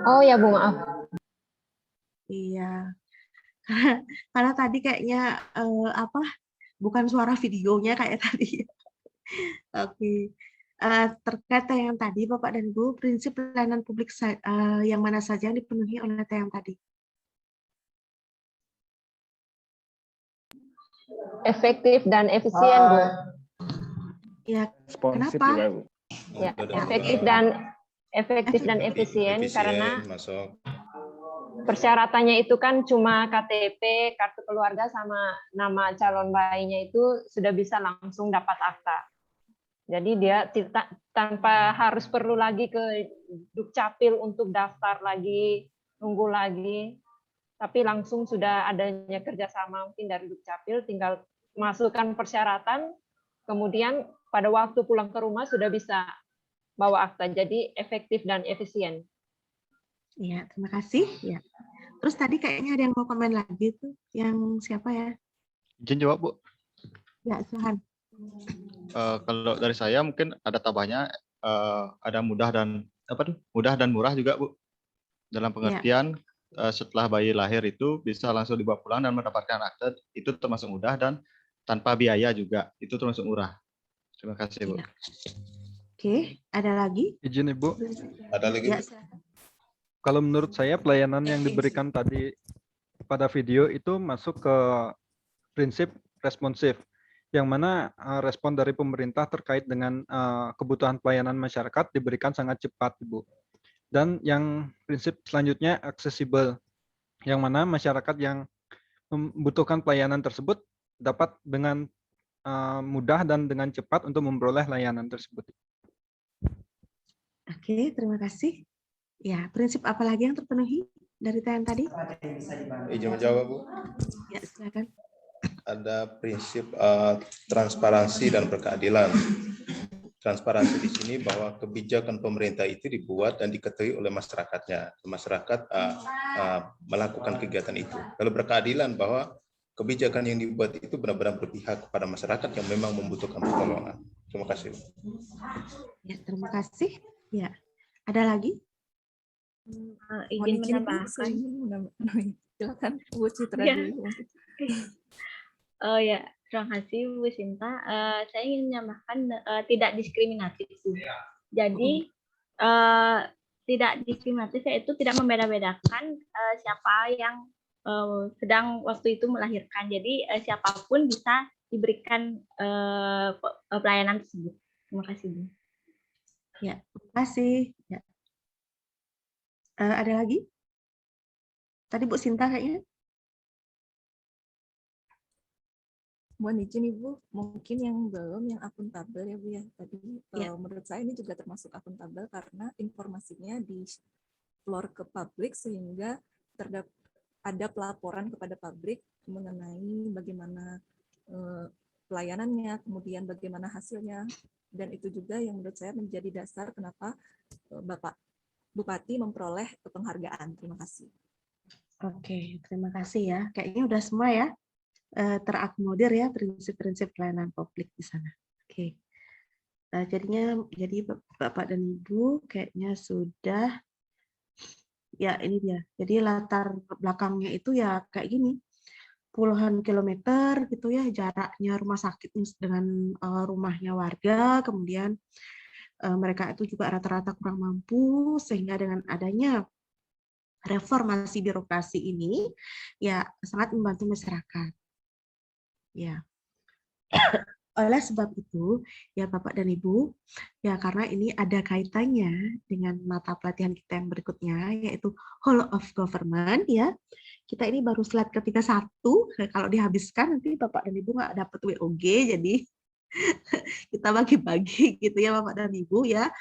Oh ya Bu, maaf. Iya. Karena tadi kayaknya bukan suara videonya kayak tadi. Oke. Terkait yang tadi Bapak dan Ibu, prinsip pelayanan publik yang mana saja yang dipenuhi oleh yang tadi? Efektif dan efisien, Bu. Ya, Responsif kenapa? juga, Bu. Ya, efektif dan efisien karena masuk. persyaratannya itu kan cuma KTP, kartu keluarga sama nama calon bayinya itu sudah bisa langsung dapat akta. Jadi dia tanpa harus perlu lagi ke Dukcapil untuk daftar lagi, nunggu lagi, tapi langsung sudah adanya kerjasama mungkin dari Dukcapil, tinggal masukkan persyaratan, kemudian pada waktu pulang ke rumah sudah bisa bawa akta, jadi efektif dan efisien. Ya, terima kasih. Ya. Terus tadi kayaknya ada yang mau komen lagi tuh, yang siapa ya? Izin jawab, Bu. Ya, silahkan. Kalau dari saya mungkin ada tambahnya, ada mudah dan mudah dan murah juga, Bu. Dalam pengertian setelah bayi lahir itu bisa langsung dibawa pulang dan mendapatkan akte, itu termasuk mudah, dan tanpa biaya juga itu termasuk murah. Terima kasih, Bu. Ya. Oke, ada lagi? Izin Ibu. Ada lagi? Ya, kalau menurut saya pelayanan yang diberikan tadi pada video itu masuk ke prinsip responsif, yang mana respon dari pemerintah terkait dengan kebutuhan pelayanan masyarakat diberikan sangat cepat, Ibu. Dan yang prinsip selanjutnya aksesibel, yang mana masyarakat yang membutuhkan pelayanan tersebut dapat dengan mudah dan dengan cepat untuk memperoleh layanan tersebut. Oke, terima kasih. Ya, prinsip apa lagi yang terpenuhi dari yang tadi? Izin menjawab, Bu. Ya, silakan. Ada prinsip transparansi dan berkeadilan. Transparansi di sini bahwa kebijakan pemerintah itu dibuat dan diketahui oleh masyarakatnya. Masyarakat melakukan kegiatan itu. Kalau berkeadilan bahwa kebijakan yang dibuat itu benar-benar berpihak kepada masyarakat yang memang membutuhkan pertolongan. Terima kasih. Ya, terima kasih. Ya, ada lagi? Izin menambahkan. Silakan Bu Citra dulu. Oh ya, terima kasih Bu Sinta. Saya ingin menambahkan tidak diskriminatif, Bu. Jadi tidak diskriminatif yaitu tidak membeda-bedakan siapa yang sedang waktu itu melahirkan. Jadi siapapun bisa diberikan pelayanan tersebut. Terima kasih, Bu. Ya, terima kasih. Ya. Ada lagi? Tadi Bu Sinta kayaknya. Mohon izin Ibu, mungkin yang belum yang akuntabel ya Bu ya. Tadi menurut saya ini juga termasuk akuntabel karena informasinya di keluar ke publik sehingga ada pelaporan kepada publik mengenai bagaimana pelayanannya, kemudian bagaimana hasilnya, dan itu juga yang menurut saya menjadi dasar kenapa Bapak Bupati memperoleh penghargaan. Terima kasih. Oke, terima kasih ya. Kayaknya udah semua ya. Terakomodir ya prinsip-prinsip pelayanan publik di sana. Oke. Jadi Bapak dan Ibu kayaknya sudah ya ini dia. Jadi latar belakangnya itu ya kayak gini. Puluhan kilometer gitu ya jaraknya rumah sakit dengan rumahnya warga, kemudian mereka itu juga rata-rata kurang mampu, sehingga dengan adanya reformasi birokrasi ini ya sangat membantu masyarakat. Ya, oleh sebab itu ya Bapak dan Ibu, ya karena ini ada kaitannya dengan mata pelatihan kita yang berikutnya, yaitu Whole of Government ya. Kita ini baru slide ketiga 1, kalau dihabiskan nanti Bapak dan Ibu nggak dapat WOG, jadi kita bagi-bagi gitu ya Bapak dan Ibu ya.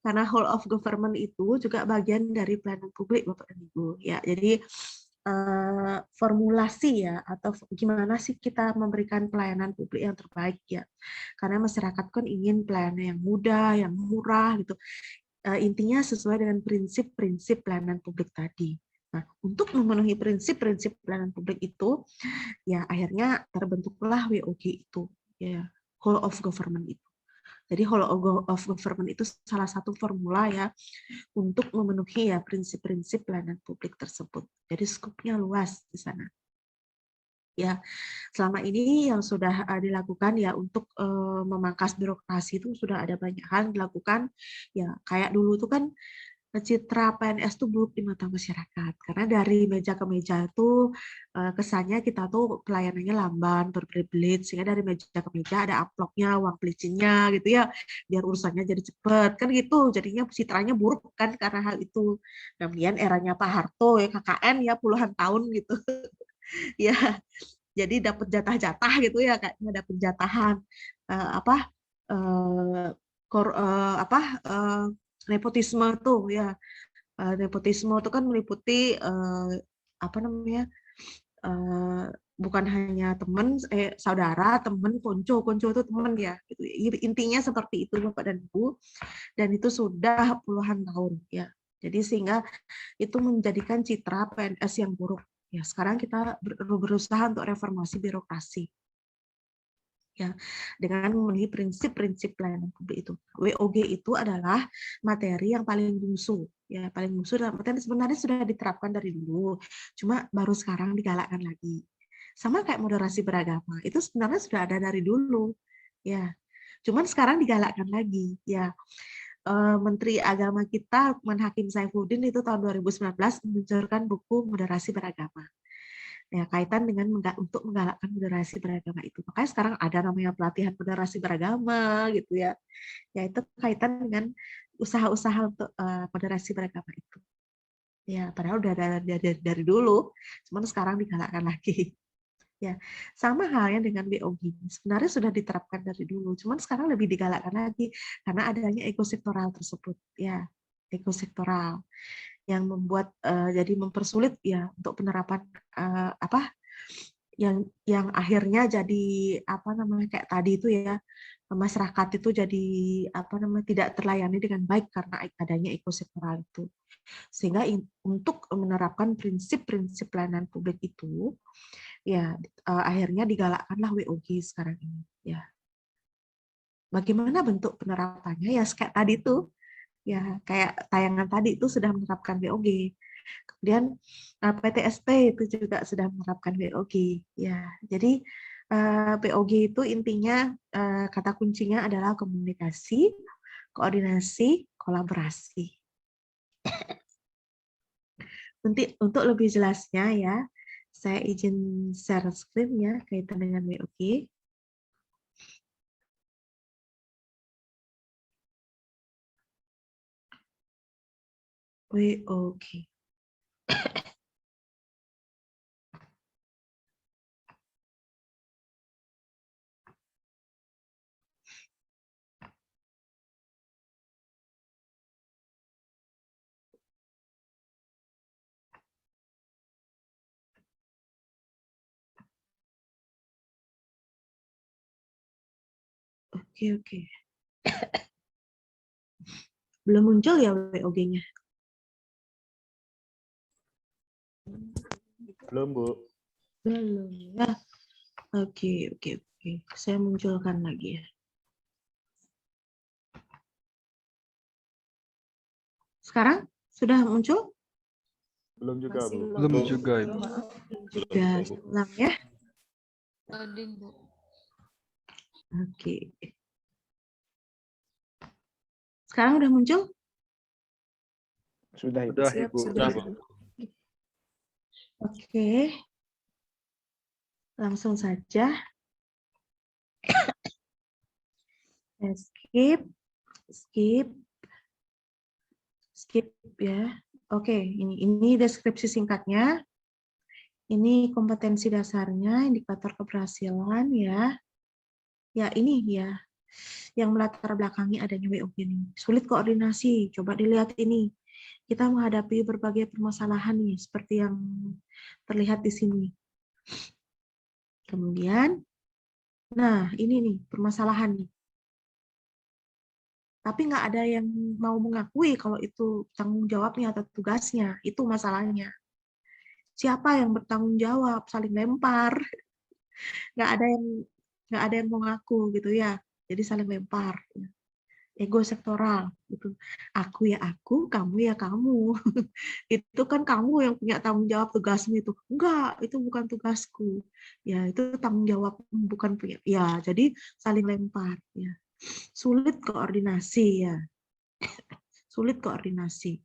Karena Whole of Government itu juga bagian dari pelayanan publik Bapak dan Ibu ya. Jadi formulasi ya atau gimana sih kita memberikan pelayanan publik yang terbaik ya, karena masyarakat kan ingin pelayanan yang mudah, yang murah gitu, intinya sesuai dengan prinsip-prinsip pelayanan publik tadi. Nah, untuk memenuhi prinsip-prinsip pelayanan publik itu ya akhirnya terbentuklah WOG itu ya, Whole of Government itu. Jadi Whole of Government itu salah satu formula ya untuk memenuhi ya prinsip-prinsip pelayanan publik tersebut. Jadi skupnya luas di sana. Ya, selama ini yang sudah dilakukan ya untuk memangkas birokrasi itu sudah ada banyak hal dilakukan. Ya, kayak dulu itu kan citra PNS itu buruk di mata masyarakat karena dari meja ke meja itu kesannya kita tuh pelayanannya lamban, berbelit-belit, sehingga dari meja ke meja ada amplopnya, uang pelicinnya gitu ya, biar urusannya jadi cepet kan gitu, jadinya citranya buruk kan karena hal itu. Kemudian eranya Pak Harto ya KKN ya puluhan tahun gitu ya, jadi dapat jatah-jatah gitu ya, kayaknya dapat jatahan nepotisme tuh ya. Nepotisme itu kan meliputi bukan hanya teman, saudara, teman, konco itu teman ya. Gitu. Intinya seperti itu Bapak dan Ibu, dan itu sudah puluhan tahun ya. Jadi sehingga itu menjadikan citra PNS yang buruk. Ya, sekarang kita berusaha untuk reformasi birokrasi. Ya, dengan memenuhi prinsip-prinsip pelayanan publik itu. WOG itu adalah materi yang paling bungsu. Ya, paling bungsu dalam artian sebenarnya sudah diterapkan dari dulu, cuma baru sekarang digalakkan lagi. Sama kayak moderasi beragama, itu sebenarnya sudah ada dari dulu. Ya, cuman sekarang digalakkan lagi. Ya, Menteri Agama kita, Lukman Hakim Saifuddin itu tahun 2019 meluncurkan buku moderasi beragama. Ya, kaitan dengan untuk menggalakkan moderasi beragama itu. Makanya sekarang ada namanya pelatihan moderasi beragama gitu ya. Ya itu kaitan dengan usaha-usaha untuk moderasi beragama itu. Ya, padahal udah ada dari dulu, cuman sekarang digalakkan lagi. Ya, sama halnya dengan WOG. Sebenarnya sudah diterapkan dari dulu, cuman sekarang lebih digalakkan lagi karena adanya ekosektoral tersebut. Ya, ekosektoral yang membuat jadi mempersulit ya untuk penerapan yang akhirnya jadi kayak tadi itu ya, masyarakat itu jadi tidak terlayani dengan baik karena adanya ekosektoral itu. Sehingga untuk menerapkan prinsip-prinsip pelayanan publik itu ya akhirnya digalakkanlah WOG sekarang ini ya. Bagaimana bentuk penerapannya ya kayak tadi itu ya, kayak tayangan tadi itu sudah menerapkan WOG. Kemudian PTSP itu juga sudah menerapkan WOG. Ya, jadi WOG itu intinya kata kuncinya adalah komunikasi, koordinasi, kolaborasi. Untuk lebih jelasnya ya, saya izin share screen ya kaitan dengan WOG. WOG. Oke. Belum muncul ya WOG-nya? Belum, Bu. Belum ya. Oke. Saya munculkan lagi ya. Sekarang sudah muncul? Belum juga, Bu. Belum juga, Ibu. Juga ulang ya. Loading, Bu. Oke. Sekarang udah muncul? Sudah, Ibu. Siap, Ibu. sudah. Oke. Langsung saja. Skip ya. Oke, ini deskripsi singkatnya. Ini kompetensi dasarnya, indikator keberhasilan ya. Ya, ini ya. Yang melatar belakangi adanya WOG ini. Sulit koordinasi, coba dilihat ini. Kita menghadapi berbagai permasalahan nih, seperti yang terlihat di sini. Kemudian, nah ini nih permasalahan nih. Tapi nggak ada yang mau mengakui kalau itu tanggung jawabnya atau tugasnya, itu masalahnya. Siapa yang bertanggung jawab, saling lempar. Nggak ada yang mau ngaku gitu ya. Jadi saling lempar. Ego sektoral gitu. Aku ya aku, kamu ya kamu. Itu kan kamu yang punya tanggung jawab, tugasmu itu. Enggak, itu bukan tugasku. Ya, itu tanggung jawab bukan punya. Ya, jadi saling lempar ya. Sulit koordinasi ya. Sulit koordinasi.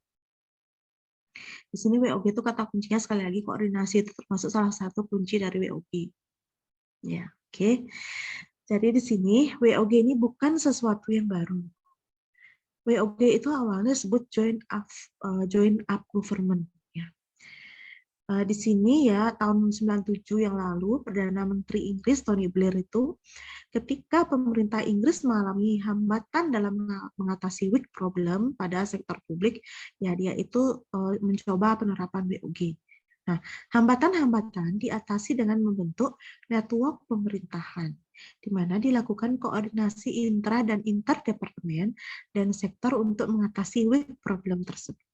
Di sini WOG itu kata kuncinya sekali lagi koordinasi, itu termasuk salah satu kunci dari WOG. Ya, oke. Jadi di sini WOG ini bukan sesuatu yang baru. WOG itu awalnya disebut joint up government. Ya. Di sini ya tahun 97 yang lalu Perdana Menteri Inggris Tony Blair itu ketika pemerintah Inggris mengalami hambatan dalam mengatasi weak problem pada sektor publik, ya dia itu mencoba penerapan WOG. Nah, hambatan-hambatan diatasi dengan membentuk network pemerintahan, di mana dilakukan koordinasi intra dan interdepartemen dan sektor untuk mengatasi weak problem tersebut.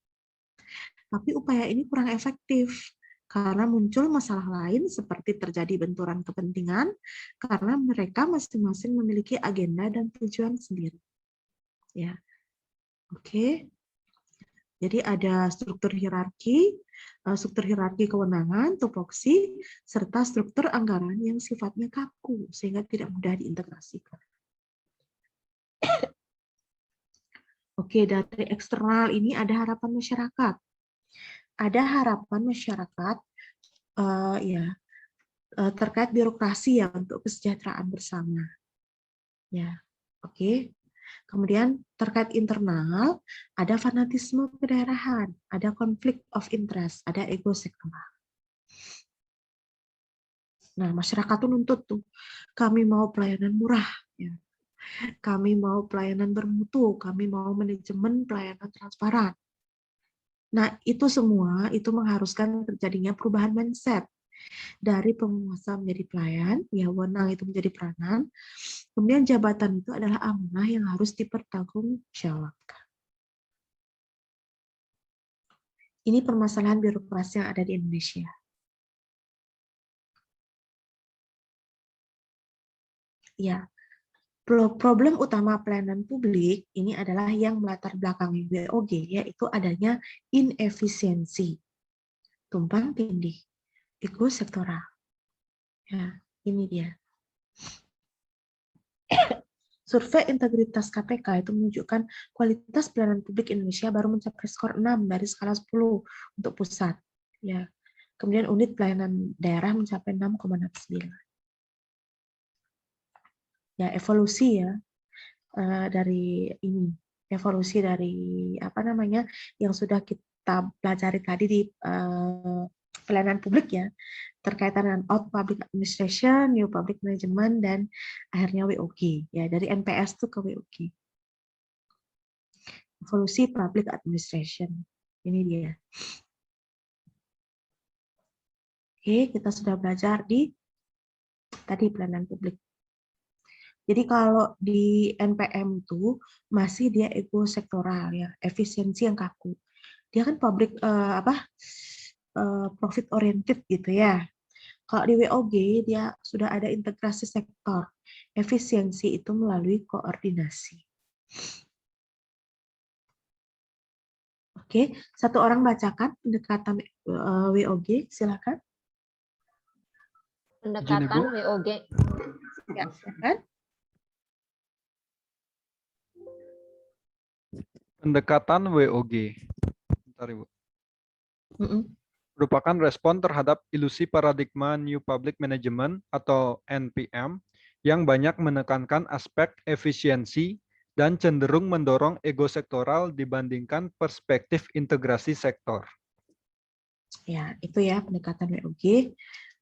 Tapi upaya ini kurang efektif karena muncul masalah lain seperti terjadi benturan kepentingan karena mereka masing-masing memiliki agenda dan tujuan sendiri. Ya, oke. Jadi ada struktur hierarki kewenangan, tupoksi, serta struktur anggaran yang sifatnya kaku sehingga tidak mudah diintegrasikan. Oke, dari eksternal ini ada harapan masyarakat. Ada harapan masyarakat terkait birokrasi ya untuk kesejahteraan bersama. Ya, oke. Kemudian terkait internal ada fanatisme kedaerahan, ada konflik of interest, ada ego sektoral. Nah, masyarakat tuh nuntut tuh, kami mau pelayanan murah, ya. Kami mau pelayanan bermutu, kami mau manajemen pelayanan transparan. Nah, itu semua itu mengharuskan terjadinya perubahan mindset dari penguasa menjadi pelayan, ya wewenang itu menjadi peranan. Kemudian jabatan itu adalah amanah yang harus dipertanggungjawabkan. Ini permasalahan birokrasi yang ada di Indonesia. Ya, problem utama pelayanan publik ini adalah yang melatar belakangi WOG, yaitu adanya inefisiensi, tumpang tindih, ego sektoral. Ya, ini dia. Survei integritas KPK itu menunjukkan kualitas pelayanan publik Indonesia baru mencapai skor 6 dari skala 10 untuk pusat. Ya. Kemudian unit pelayanan daerah mencapai 6,69. Ya, evolusi ya dari ini, evolusi dari apa namanya yang sudah kita pelajari tadi di pelayanan publik ya, terkaitan dengan out public administration, new public management, dan akhirnya WOG ya, dari NPS tuh ke WOG. Evolusi public administration ini dia. Oke, kita sudah belajar di tadi pelayanan publik. Jadi kalau di NPM itu masih dia ego sektoral ya, efisiensi yang kaku. Dia kan public profit oriented gitu ya. Kalau di WOG dia sudah ada integrasi sektor. Efisiensi itu melalui koordinasi. Oke, satu orang bacakan pendekatan WOG, silakan. Pendekatan WOG. Ya, silakan. Pendekatan WOG. Bentar, Ibu. Merupakan respon terhadap ilusi paradigma New Public Management atau NPM yang banyak menekankan aspek efisiensi dan cenderung mendorong ego sektoral dibandingkan perspektif integrasi sektor. Ya, itu ya pendekatan WOG.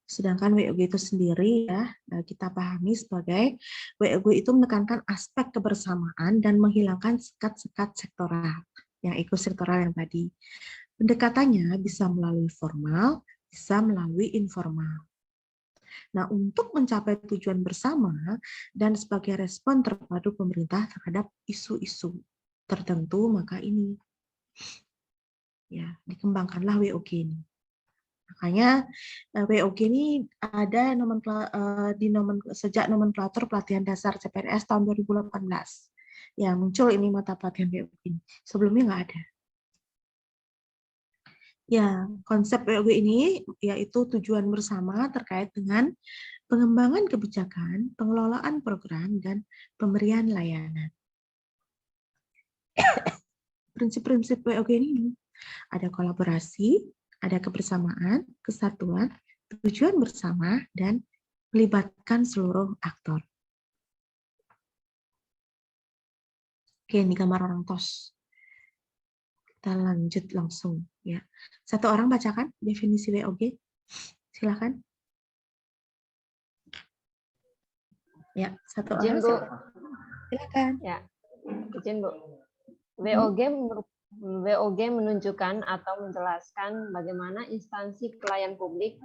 Sedangkan WOG itu sendiri ya kita pahami sebagai WOG itu menekankan aspek kebersamaan dan menghilangkan sekat-sekat sektoral, yang ego sektoral yang tadi. Pendekatannya bisa melalui formal, bisa melalui informal. Nah, untuk mencapai tujuan bersama dan sebagai respon terpadu pemerintah terhadap isu-isu tertentu, maka ini ya dikembangkanlah WOG ini. Makanya WOG ini ada sejak nomenklatur pelatihan dasar CPNS tahun 2018. Ya, muncul ini mata pelatihan WOG ini. Sebelumnya nggak ada. Ya, konsep WOG ini yaitu tujuan bersama terkait dengan pengembangan kebijakan, pengelolaan program, dan pemberian layanan. Prinsip-prinsip WOG ini ada kolaborasi, ada kebersamaan, kesatuan, tujuan bersama, dan melibatkan seluruh aktor. Oke, ini gambar orang TOS. Kita lanjut langsung ya. Satu orang bacakan definisi WOG. Silakan. Ya, satu Izin, orang. Bu. Silakan. Ya, izin, Bu. WOG menunjukkan atau menjelaskan bagaimana instansi pelayan publik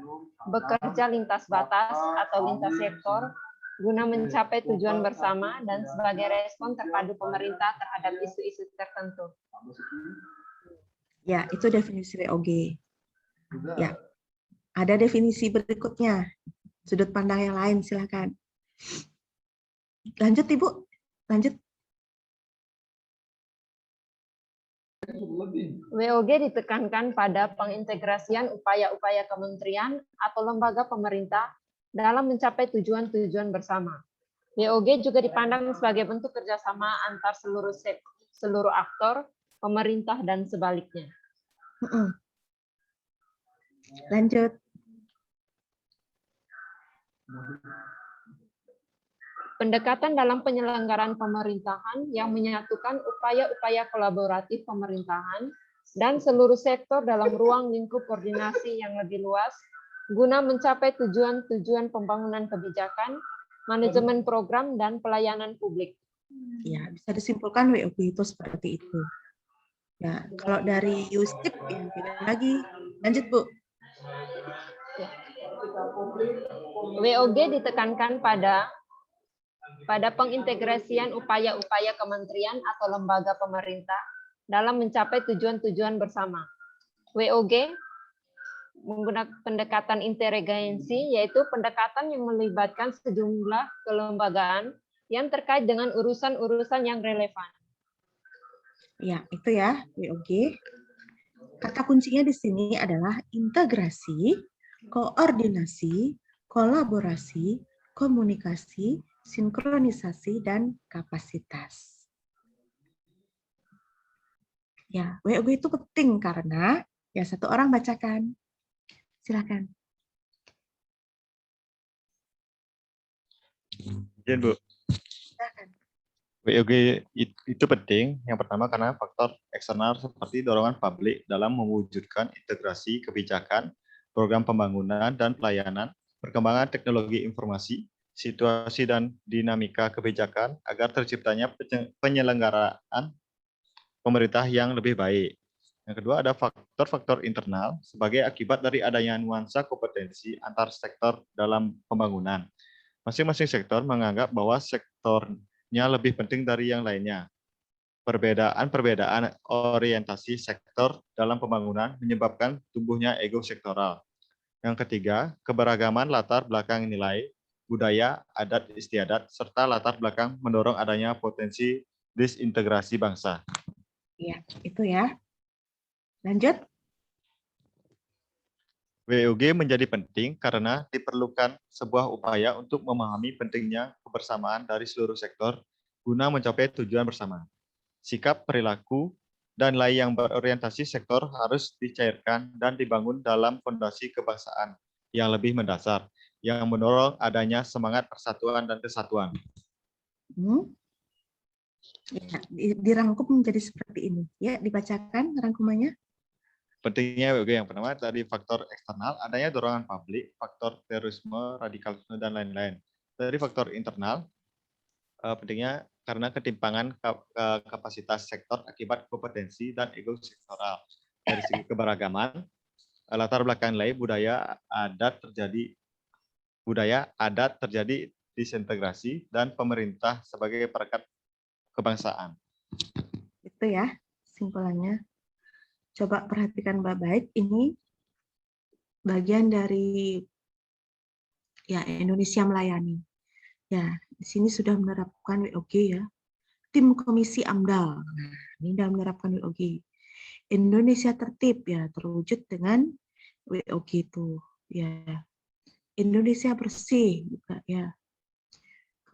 bekerja lintas batas atau lintas sektor guna mencapai tujuan bersama dan sebagai respon terpadu pemerintah terhadap isu-isu tertentu. Ya, itu definisi WOG. Ya, ada definisi berikutnya. Sudut pandang yang lain, silakan. Lanjut, Ibu. Lanjut. WOG ditekankan pada pengintegrasian upaya-upaya kementerian atau lembaga pemerintah dalam mencapai tujuan-tujuan bersama. WOG juga dipandang sebagai bentuk kerjasama antar seluruh aktor, pemerintah, dan sebaliknya. Lanjut. Pendekatan dalam penyelenggaraan pemerintahan yang menyatukan upaya-upaya kolaboratif pemerintahan dan seluruh sektor dalam ruang lingkup koordinasi yang lebih luas guna mencapai tujuan-tujuan pembangunan kebijakan, manajemen program, dan pelayanan publik. Ya, bisa disimpulkan WOG itu seperti itu. Ya, kalau dari Yustif ya beda lagi. Lanjut, Bu. Ya. WOG ditekankan pada pengintegrasian upaya-upaya kementerian atau lembaga pemerintah dalam mencapai tujuan-tujuan bersama. WOG menggunakan pendekatan interagensi, yaitu pendekatan yang melibatkan sejumlah kelembagaan yang terkait dengan urusan-urusan yang relevan. Ya, itu ya, WOG. Kata kuncinya di sini adalah integrasi, koordinasi, kolaborasi, komunikasi, sinkronisasi, dan kapasitas. Ya, WOG itu penting karena ya satu orang bacakan. Silakan. Izin, Bu. Silakan. WOG itu penting, yang pertama karena faktor eksternal seperti dorongan publik dalam mewujudkan integrasi kebijakan, program pembangunan dan pelayanan, perkembangan teknologi informasi, situasi dan dinamika kebijakan agar terciptanya penyelenggaraan pemerintah yang lebih baik. Yang kedua ada faktor-faktor internal sebagai akibat dari adanya nuansa kompetensi antar sektor dalam pembangunan. Masing-masing sektor menganggap bahwa sektornya lebih penting dari yang lainnya. Perbedaan orientasi sektor dalam pembangunan menyebabkan tumbuhnya ego sektoral. Yang ketiga, keberagaman latar belakang nilai, budaya, adat istiadat, serta latar belakang mendorong adanya potensi disintegrasi bangsa. Ya, itu ya. Lanjut. WOG menjadi penting karena diperlukan sebuah upaya untuk memahami pentingnya kebersamaan dari seluruh sektor guna mencapai tujuan bersama. Sikap, perilaku, dan lain yang berorientasi sektor harus dicairkan dan dibangun dalam fondasi kebangsaan yang lebih mendasar, yang mendorong adanya semangat persatuan dan kesatuan. Ya, dirangkum menjadi seperti ini. Ya, dibacakan rangkumannya. Pentingnya WOG yang pertama dari faktor eksternal, adanya dorongan publik, faktor terorisme, radikalisme, dan lain-lain. Dari faktor internal, pentingnya karena ketimpangan kapasitas sektor akibat kompetensi dan ego sektoral. Dari segi keberagaman, latar belakang nilai, budaya, adat terjadi disintegrasi, dan pemerintah sebagai perekat kebangsaan. Itu ya, simpulannya. Coba perhatikan baik-baik, ini bagian dari ya Indonesia Melayani. Ya, di sini sudah menerapkan WOG ya. Tim Komisi AMDAL. Nah, ini sudah menerapkan WOG. Indonesia Tertib ya, terwujud dengan WOG itu ya. Indonesia Bersih juga ya.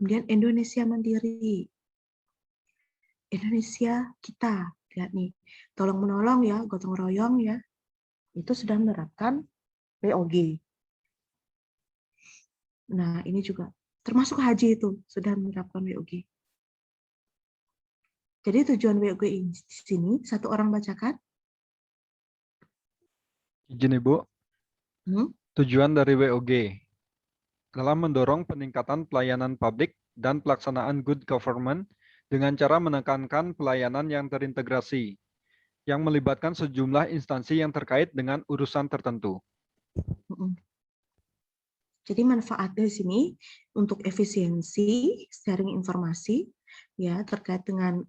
Kemudian Indonesia Mandiri. Indonesia Kita. Lihat nih, tolong menolong ya, gotong royong ya, itu sudah menerapkan WOG. Nah, ini juga termasuk haji itu sudah menerapkan WOG. Jadi tujuan WOG di sini, satu orang bacakan. Izin Ibu. Tujuan dari WOG dalam mendorong peningkatan pelayanan publik dan pelaksanaan good government dengan cara menekankan pelayanan yang terintegrasi, yang melibatkan sejumlah instansi yang terkait dengan urusan tertentu. Jadi manfaat dari sini untuk efisiensi, sharing informasi, ya terkait dengan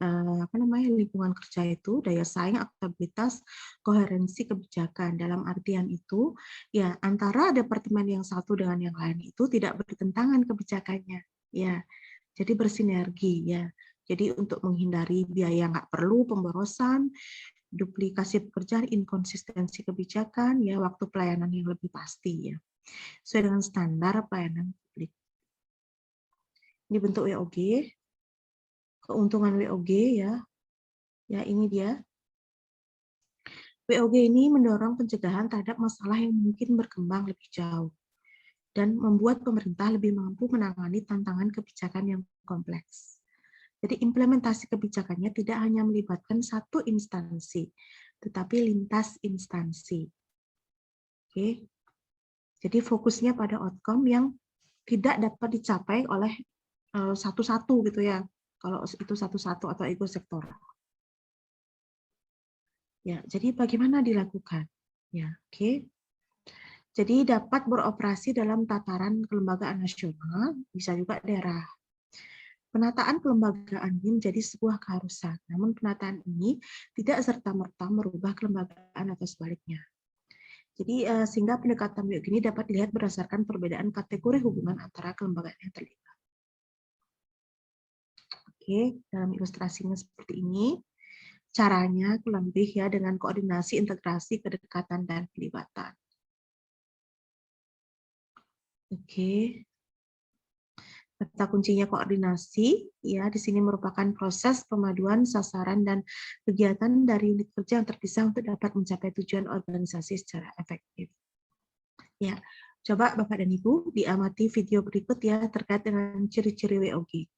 lingkungan kerja itu, daya saing, akuntabilitas, koherensi kebijakan. Dalam artian itu, ya antara departemen yang satu dengan yang lain itu tidak bertentangan kebijakannya, ya. Jadi bersinergi, ya. Jadi untuk menghindari biaya nggak perlu, pemborosan, duplikasi pekerjaan, inkonsistensi kebijakan, ya waktu pelayanan yang lebih pasti, ya. Sesuai dengan standar pelayanan publik. Ini bentuk WOG. Keuntungan WOG ya. Ya, ini dia. WOG ini mendorong pencegahan terhadap masalah yang mungkin berkembang lebih jauh dan membuat pemerintah lebih mampu menangani tantangan kebijakan yang kompleks. Jadi implementasi kebijakannya tidak hanya melibatkan satu instansi, tetapi lintas instansi. Oke. Jadi fokusnya pada outcome yang tidak dapat dicapai oleh satu-satu gitu ya. Kalau itu satu-satu atau itu sektor. Ya, jadi bagaimana dilakukan? Ya, oke. Jadi dapat beroperasi dalam tataran kelembagaan nasional, bisa juga daerah. Penataan kelembagaan ini menjadi sebuah keharusan. Namun penataan ini tidak serta-merta merubah kelembagaan atau sebaliknya. Jadi sehingga pendekatan WOG ini dapat dilihat berdasarkan perbedaan kategori hubungan antara kelembagaan yang terlibat. Oke, dalam ilustrasinya seperti ini. Caranya kurang lebih ya dengan koordinasi, integrasi, kedekatan, dan pelibatan. Oke. Kata kuncinya koordinasi, ya di sini merupakan proses pemaduan sasaran dan kegiatan dari unit kerja yang terpisah untuk dapat mencapai tujuan organisasi secara efektif. Ya, coba Bapak dan Ibu diamati video berikut ya terkait dengan ciri-ciri WOG.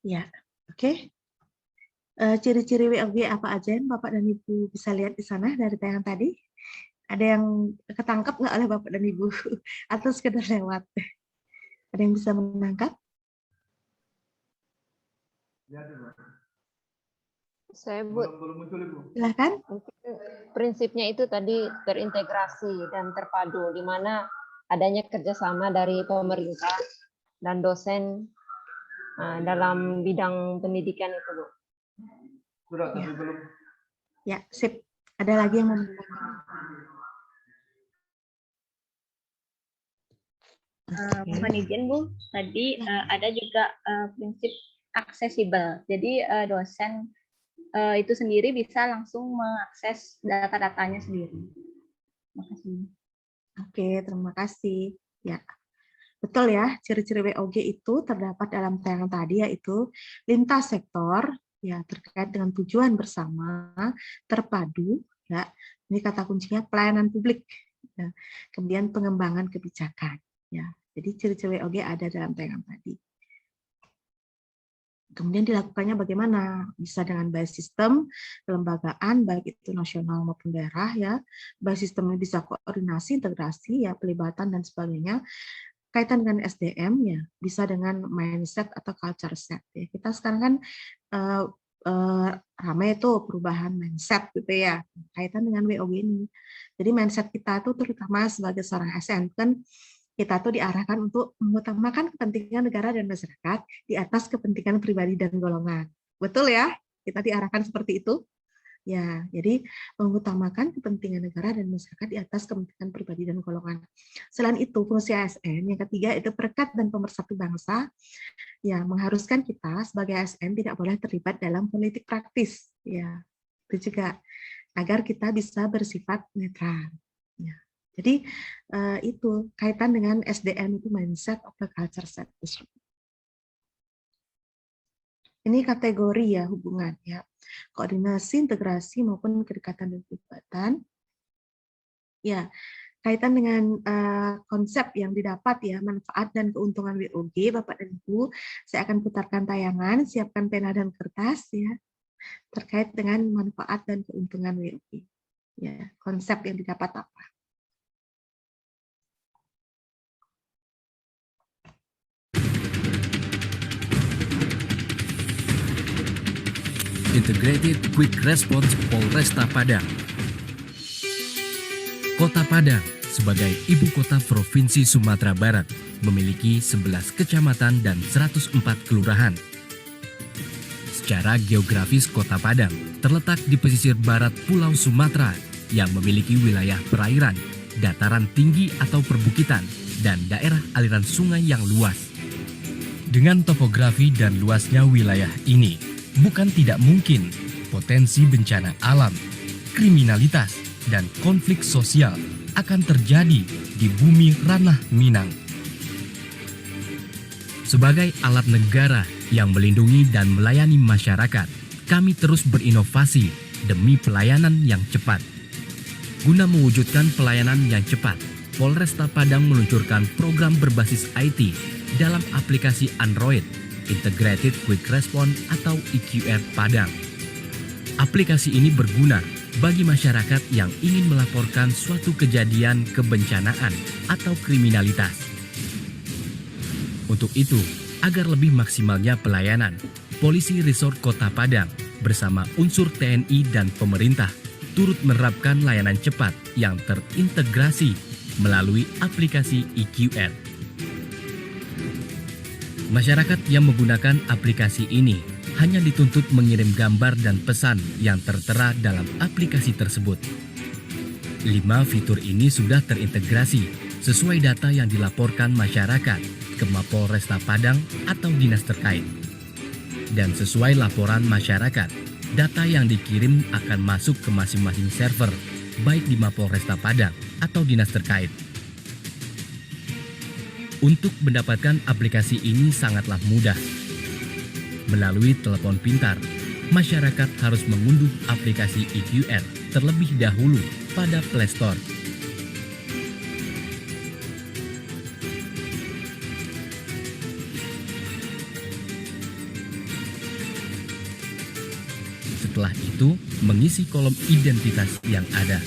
Ya, oke. Ciri-ciri WOG apa aja yang Bapak dan Ibu bisa lihat di sana dari tayangan tadi? Ada yang ketangkap nggak oleh Bapak dan Ibu? Atau sekedar lewat? Ada yang bisa menangkap? Saya Bu, Silakan. prinsipnya itu tadi terintegrasi dan terpadu, di mana adanya kerjasama dari pemerintah dan dosen dalam bidang pendidikan itu, Bu. Ya. Ya, sip. Ada lagi yang mau menambahkan? Mohon izin Bu, tadi ada juga prinsip aksesibel. Jadi dosen itu sendiri bisa langsung mengakses data-datanya sendiri. Terima kasih. Oke, terima kasih. Ya. Betul ya, ciri-ciri WOG itu terdapat dalam tayangan tadi yaitu lintas sektor, ya terkait dengan tujuan bersama, terpadu, ya ini kata kuncinya pelayanan publik, ya. Kemudian pengembangan kebijakan, ya. Jadi ciri-ciri WOG ada dalam tayangan tadi. Kemudian dilakukannya bagaimana? Bisa dengan by sistem kelembagaan, baik itu nasional maupun daerah ya. By sistemnya bisa koordinasi, integrasi, ya pelibatan dan sebagainya. Kaitan dengan SDM ya, bisa dengan mindset atau culture set. Ya. Kita sekarang kan ramai itu perubahan mindset gitu ya, kaitan dengan WOG ini. Jadi mindset kita tuh terutama sebagai seorang ASN kan kita tuh diarahkan untuk mengutamakan kepentingan negara dan masyarakat di atas kepentingan pribadi dan golongan. Betul ya? Kita diarahkan seperti itu. Ya, jadi mengutamakan kepentingan negara dan masyarakat di atas kepentingan pribadi dan golongan. Selain itu, fungsi ASN yang ketiga itu perekat dan pemersatu bangsa. Ya, mengharuskan kita sebagai ASN tidak boleh terlibat dalam politik praktis. Ya, itu juga agar kita bisa bersifat netral. Ya. Jadi itu kaitan dengan SDM itu mindset of the culture set. Ini kategori ya hubungan ya, koordinasi, integrasi maupun kedekatan dan pelibatan. Ya, kaitan dengan konsep yang didapat ya, manfaat dan keuntungan WOG, Bapak dan Ibu, saya akan putarkan tayangan, siapkan pena dan kertas ya, terkait dengan manfaat dan keuntungan WOG. Ya, konsep yang didapat apa? Integrated Quick Response Polresta Padang. Kota Padang sebagai ibu kota Provinsi Sumatera Barat memiliki 11 kecamatan dan 104 kelurahan. Secara geografis Kota Padang terletak di pesisir barat Pulau Sumatera yang memiliki wilayah perairan, dataran tinggi atau perbukitan, dan daerah aliran sungai yang luas. Dengan topografi dan luasnya wilayah ini, bukan tidak mungkin potensi bencana alam, kriminalitas, dan konflik sosial akan terjadi di bumi ranah Minang. Sebagai alat negara yang melindungi dan melayani masyarakat, kami terus berinovasi demi pelayanan yang cepat. Guna mewujudkan pelayanan yang cepat, Polresta Padang meluncurkan program berbasis IT dalam aplikasi Android Integrated Quick Response atau IQR Padang. Aplikasi ini berguna bagi masyarakat yang ingin melaporkan suatu kejadian kebencanaan atau kriminalitas. Untuk itu, agar lebih maksimalnya pelayanan, Polisi Resort Kota Padang bersama unsur TNI dan pemerintah turut menerapkan layanan cepat yang terintegrasi melalui aplikasi IQR. Masyarakat yang menggunakan aplikasi ini hanya dituntut mengirim gambar dan pesan yang tertera dalam aplikasi tersebut. 5 fitur ini sudah terintegrasi sesuai data yang dilaporkan masyarakat ke Mapolresta Padang atau dinas terkait. Dan sesuai laporan masyarakat, data yang dikirim akan masuk ke masing-masing server, baik di Mapolresta Padang atau dinas terkait. Untuk mendapatkan aplikasi ini sangatlah mudah. Melalui telepon pintar, masyarakat harus mengunduh aplikasi IQR terlebih dahulu pada Play Store. Setelah itu, mengisi kolom identitas yang ada.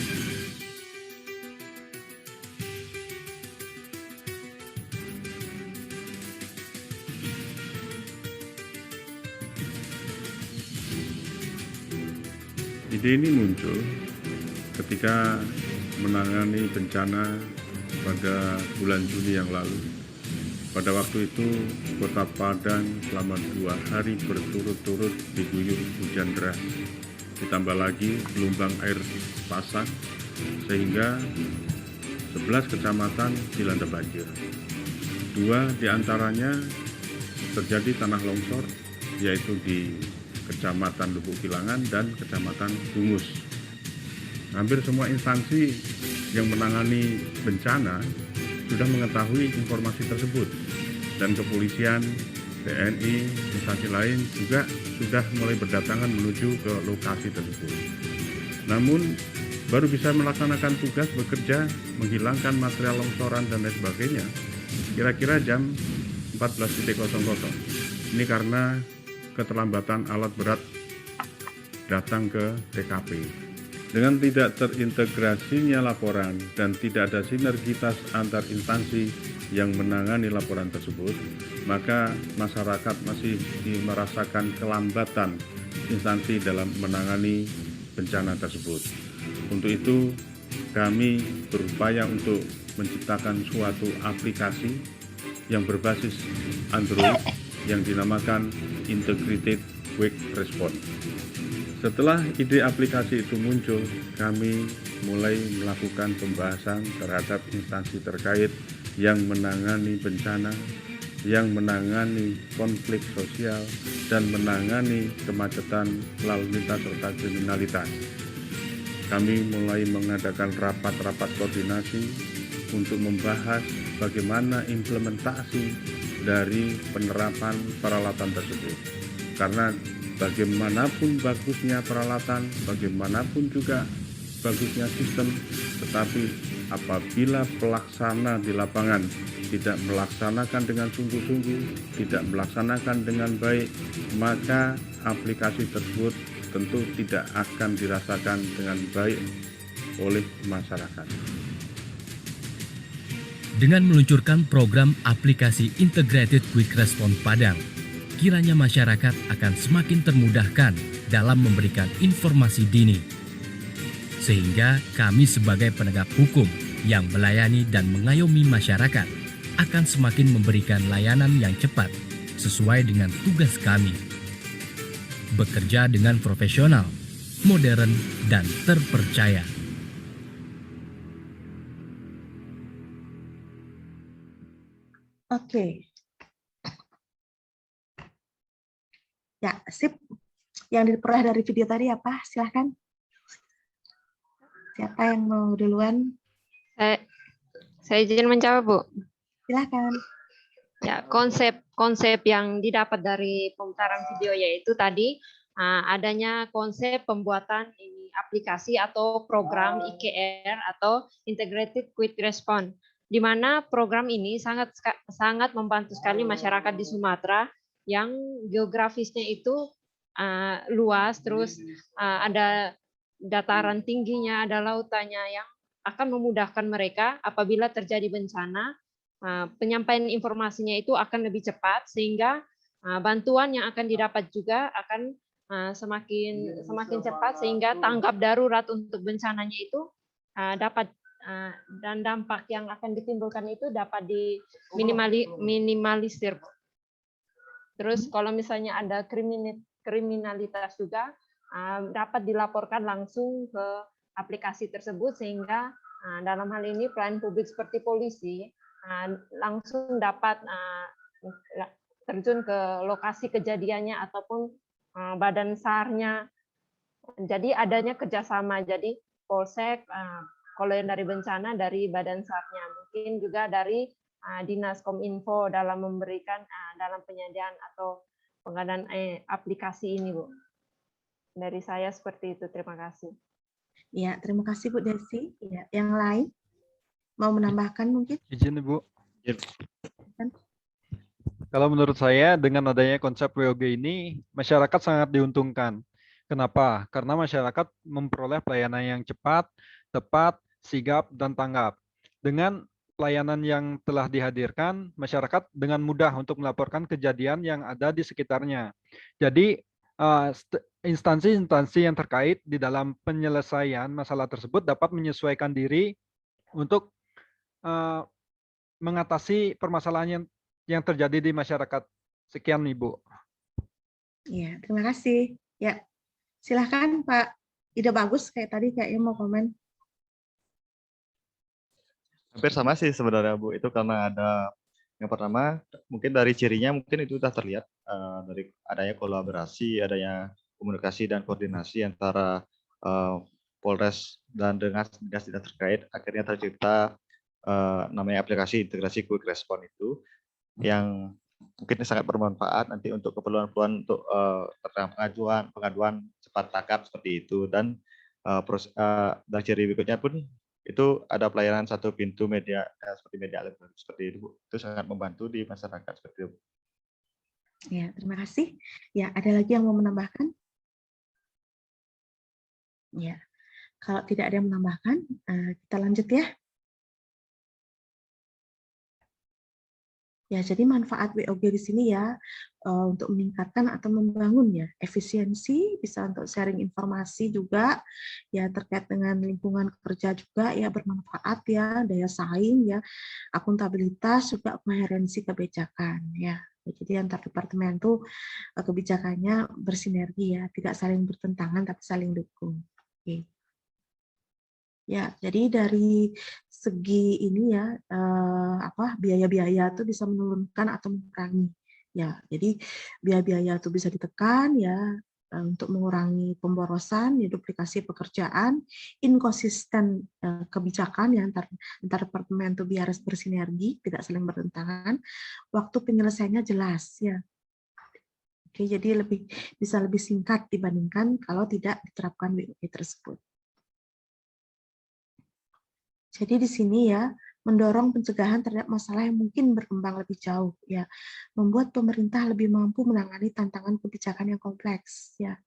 Ide ini muncul ketika menangani bencana pada bulan Juni yang lalu. Pada waktu itu, Kota Padang selama 2 hari berturut-turut diguyur hujan deras. Ditambah lagi gelombang air pasang, sehingga 11 kecamatan dilanda banjir. 2 diantaranya terjadi tanah longsor, yaitu di Kecamatan Lubuk Kilangan dan Kecamatan Bungus. Hampir semua instansi yang menangani bencana sudah mengetahui informasi tersebut, dan kepolisian, TNI, instansi lain juga sudah mulai berdatangan menuju ke lokasi tersebut. Namun baru bisa melaksanakan tugas bekerja menghilangkan material longsoran dan lain sebagainya kira-kira jam 14.00. Ini karena keterlambatan alat berat datang ke TKP. Dengan tidak terintegrasinya laporan dan tidak ada sinergitas antar instansi yang menangani laporan tersebut, maka masyarakat masih merasakan kelambatan instansi dalam menangani bencana tersebut. Untuk itu, kami berupaya untuk menciptakan suatu aplikasi yang berbasis Android yang dinamakan Integrated Quick Response. Setelah ide aplikasi itu muncul, kami mulai melakukan pembahasan terhadap instansi terkait yang menangani bencana, yang menangani konflik sosial, dan menangani kemacetan lalu lintas serta kriminalitas. Kami mulai mengadakan rapat-rapat koordinasi untuk membahas bagaimana implementasi dari penerapan peralatan tersebut. Karena bagaimanapun bagusnya peralatan, bagaimanapun juga bagusnya sistem, tetapi apabila pelaksana di lapangan tidak melaksanakan dengan sungguh-sungguh, tidak melaksanakan dengan baik, maka aplikasi tersebut tentu tidak akan dirasakan dengan baik oleh masyarakat. Dengan meluncurkan program aplikasi Integrated Quick Response Padang, kiranya masyarakat akan semakin termudahkan dalam memberikan informasi dini. Sehingga kami sebagai penegak hukum yang melayani dan mengayomi masyarakat akan semakin memberikan layanan yang cepat sesuai dengan tugas kami. Bekerja dengan profesional, modern, dan terpercaya. Oke. Ya, sip. Yang diperoleh dari video tadi apa? Silahkan. Siapa yang mau duluan? Saya izin menjawab, Bu. Silahkan. Ya, konsep yang didapat dari pemutaran video yaitu tadi adanya konsep pembuatan ini aplikasi atau program IQR atau Integrated Quick Response, di mana program ini sangat membantu sekali masyarakat di Sumatera yang geografisnya itu luas, terus ada dataran tingginya, ada lautannya yang akan memudahkan mereka apabila terjadi bencana. Penyampaian informasinya itu akan lebih cepat sehingga bantuan yang akan didapat juga akan semakin cepat sehingga tanggap darurat untuk bencananya itu dapat dan dampak yang akan ditimbulkan itu dapat diminimalisir. Terus kalau misalnya ada kriminalitas juga dapat dilaporkan langsung ke aplikasi tersebut sehingga dalam hal ini pelayan publik seperti polisi langsung dapat terjun ke lokasi kejadiannya ataupun badan SAR-nya. Jadi adanya kerjasama, jadi Polsek, kalau yang dari bencana dari badan SAR-nya, mungkin juga dari Dinas Kominfo dalam memberikan dalam penyediaan atau pengadaan aplikasi ini, Bu. Dari saya seperti itu, terima kasih. Ya, terima kasih Bu Desi. Ya, yang lain mau menambahkan mungkin? Izin Ibu. Kalau menurut saya dengan adanya konsep WOG ini, masyarakat sangat diuntungkan. Kenapa? Karena masyarakat memperoleh pelayanan yang cepat, tepat, sigap, dan tanggap. Dengan pelayanan yang telah dihadirkan, masyarakat dengan mudah untuk melaporkan kejadian yang ada di sekitarnya. Jadi, instansi-instansi yang terkait di dalam penyelesaian masalah tersebut dapat menyesuaikan diri untuk mengatasi permasalahan yang terjadi di masyarakat. Sekian, Ibu. Ya, terima kasih. Ya, silahkan Pak Ide Bagus kayak tadi kayaknya mau komen. Hampir sama sih sebenarnya Bu. Itu karena ada yang pertama mungkin dari cirinya mungkin itu sudah terlihat dari adanya kolaborasi, adanya komunikasi dan koordinasi antara Polres dan dengan dinas terkait, akhirnya tercipta namanya aplikasi integrasi quick response itu yang mungkin sangat bermanfaat nanti untuk keperluan untuk pengaduan cepat tanggap seperti itu, dan dari ciri berikutnya pun itu ada pelayanan satu pintu media seperti media elektronik seperti itu, Bu. Itu sangat membantu di masyarakat seperti itu. Ya, terima kasih. Ya, ada lagi yang mau menambahkan? Ya, kalau tidak ada yang menambahkan, kita lanjut ya. Ya, jadi manfaat WOG di sini ya untuk meningkatkan atau membangun ya efisiensi, bisa untuk sharing informasi juga ya terkait dengan lingkungan kerja juga ya bermanfaat ya, daya saing ya, akuntabilitas juga koherensi kebijakan ya. Jadi antar departemen tuh kebijakannya bersinergi ya, tidak saling bertentangan tapi saling dukung. Oke. Ya, jadi dari segi ini ya biaya-biaya itu bisa menurunkan atau mengurangi. Ya, jadi biaya-biaya itu bisa ditekan ya untuk mengurangi pemborosan, ya, duplikasi pekerjaan, inkonsisten kebijakan ya antar departemen itu biar bersinergi, tidak saling bertentangan. Waktu penyelesaiannya jelas ya. Oke, jadi bisa lebih singkat dibandingkan kalau tidak diterapkan WOG tersebut. Jadi di sini ya mendorong pencegahan terhadap masalah yang mungkin berkembang lebih jauh ya, membuat pemerintah lebih mampu menangani tantangan kebijakan yang kompleks ya.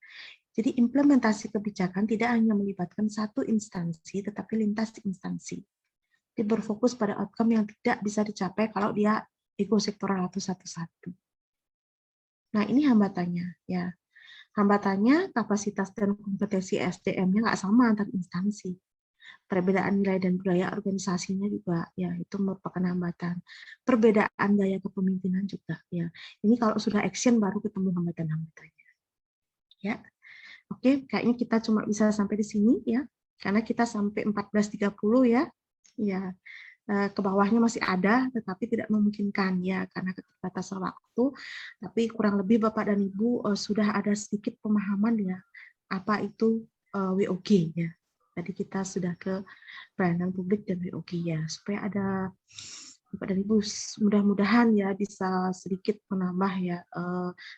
Jadi implementasi kebijakan tidak hanya melibatkan satu instansi tetapi lintas instansi. Dia berfokus pada outcome yang tidak bisa dicapai kalau dia ekosektoral atau satu-satu. Nah, ini hambatannya ya. Hambatannya kapasitas dan kompetensi SDM-nya nggak sama antar instansi. Perbedaan nilai dan budaya organisasinya juga ya itu merupakan hambatan. Perbedaan gaya kepemimpinan juga ya. Ini kalau sudah action baru ketemu hambatan-hambatannya. Ya. Oke, kayaknya kita cuma bisa sampai di sini ya. Karena kita sampai 14.30 ya. Ya. Ke bawahnya masih ada tetapi tidak memungkinkan ya karena keterbatasan waktu. Tapi kurang lebih Bapak dan Ibu sudah ada sedikit pemahaman ya apa itu WOG ya. Tadi kita sudah ke pelayanan publik dan WOG ya, supaya ada Bapak dan Ibu mudah-mudahan ya bisa sedikit menambah ya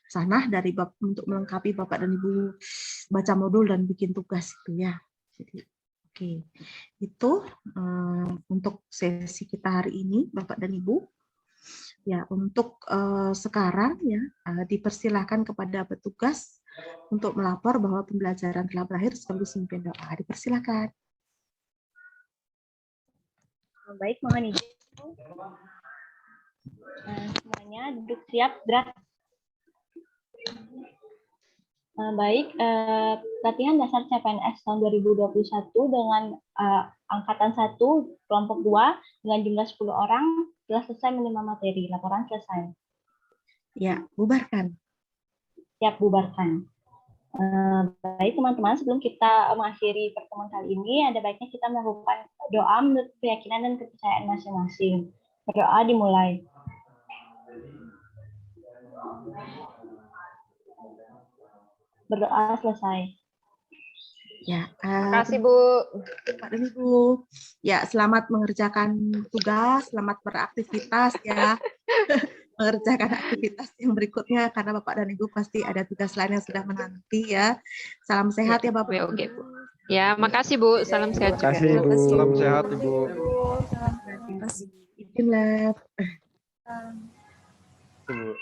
sanah dari untuk melengkapi Bapak dan Ibu baca modul dan bikin tugas itu ya. Jadi oke, itu untuk sesi kita hari ini Bapak dan Ibu. Ya, untuk sekarang ya dipersilahkan kepada petugas untuk melapor bahwa pembelajaran telah berakhir sekaligus memimpin doa. Dipersilakan. Baik, mohon izin. Semuanya duduk siap, gerak. Baik, latihan dasar CPNS tahun 2021 dengan angkatan 1, kelompok 2 dengan jumlah 10 orang telah selesai menerima materi. Laporan selesai. Ya, bubarkan. Siap, bubarkan. Baik teman-teman, sebelum kita mengakhiri pertemuan kali ini, ada baiknya kita melakukan doa menurut keyakinan dan kepercayaan masing-masing. Berdoa dimulai. Berdoa selesai. Ya, terima kasih Bu. Pak dan Ibu. Ya, selamat mengerjakan tugas, selamat beraktivitas ya. Mengerjakan aktivitas yang berikutnya karena Bapak dan Ibu pasti ada tugas lain yang sudah menanti ya. Salam sehat ya Bapak. Oke, Bu. Ya, makasih Bu. Salam sehat juga. Terima kasih Bu. Salam sehat Ibu. Izin lab. Bu.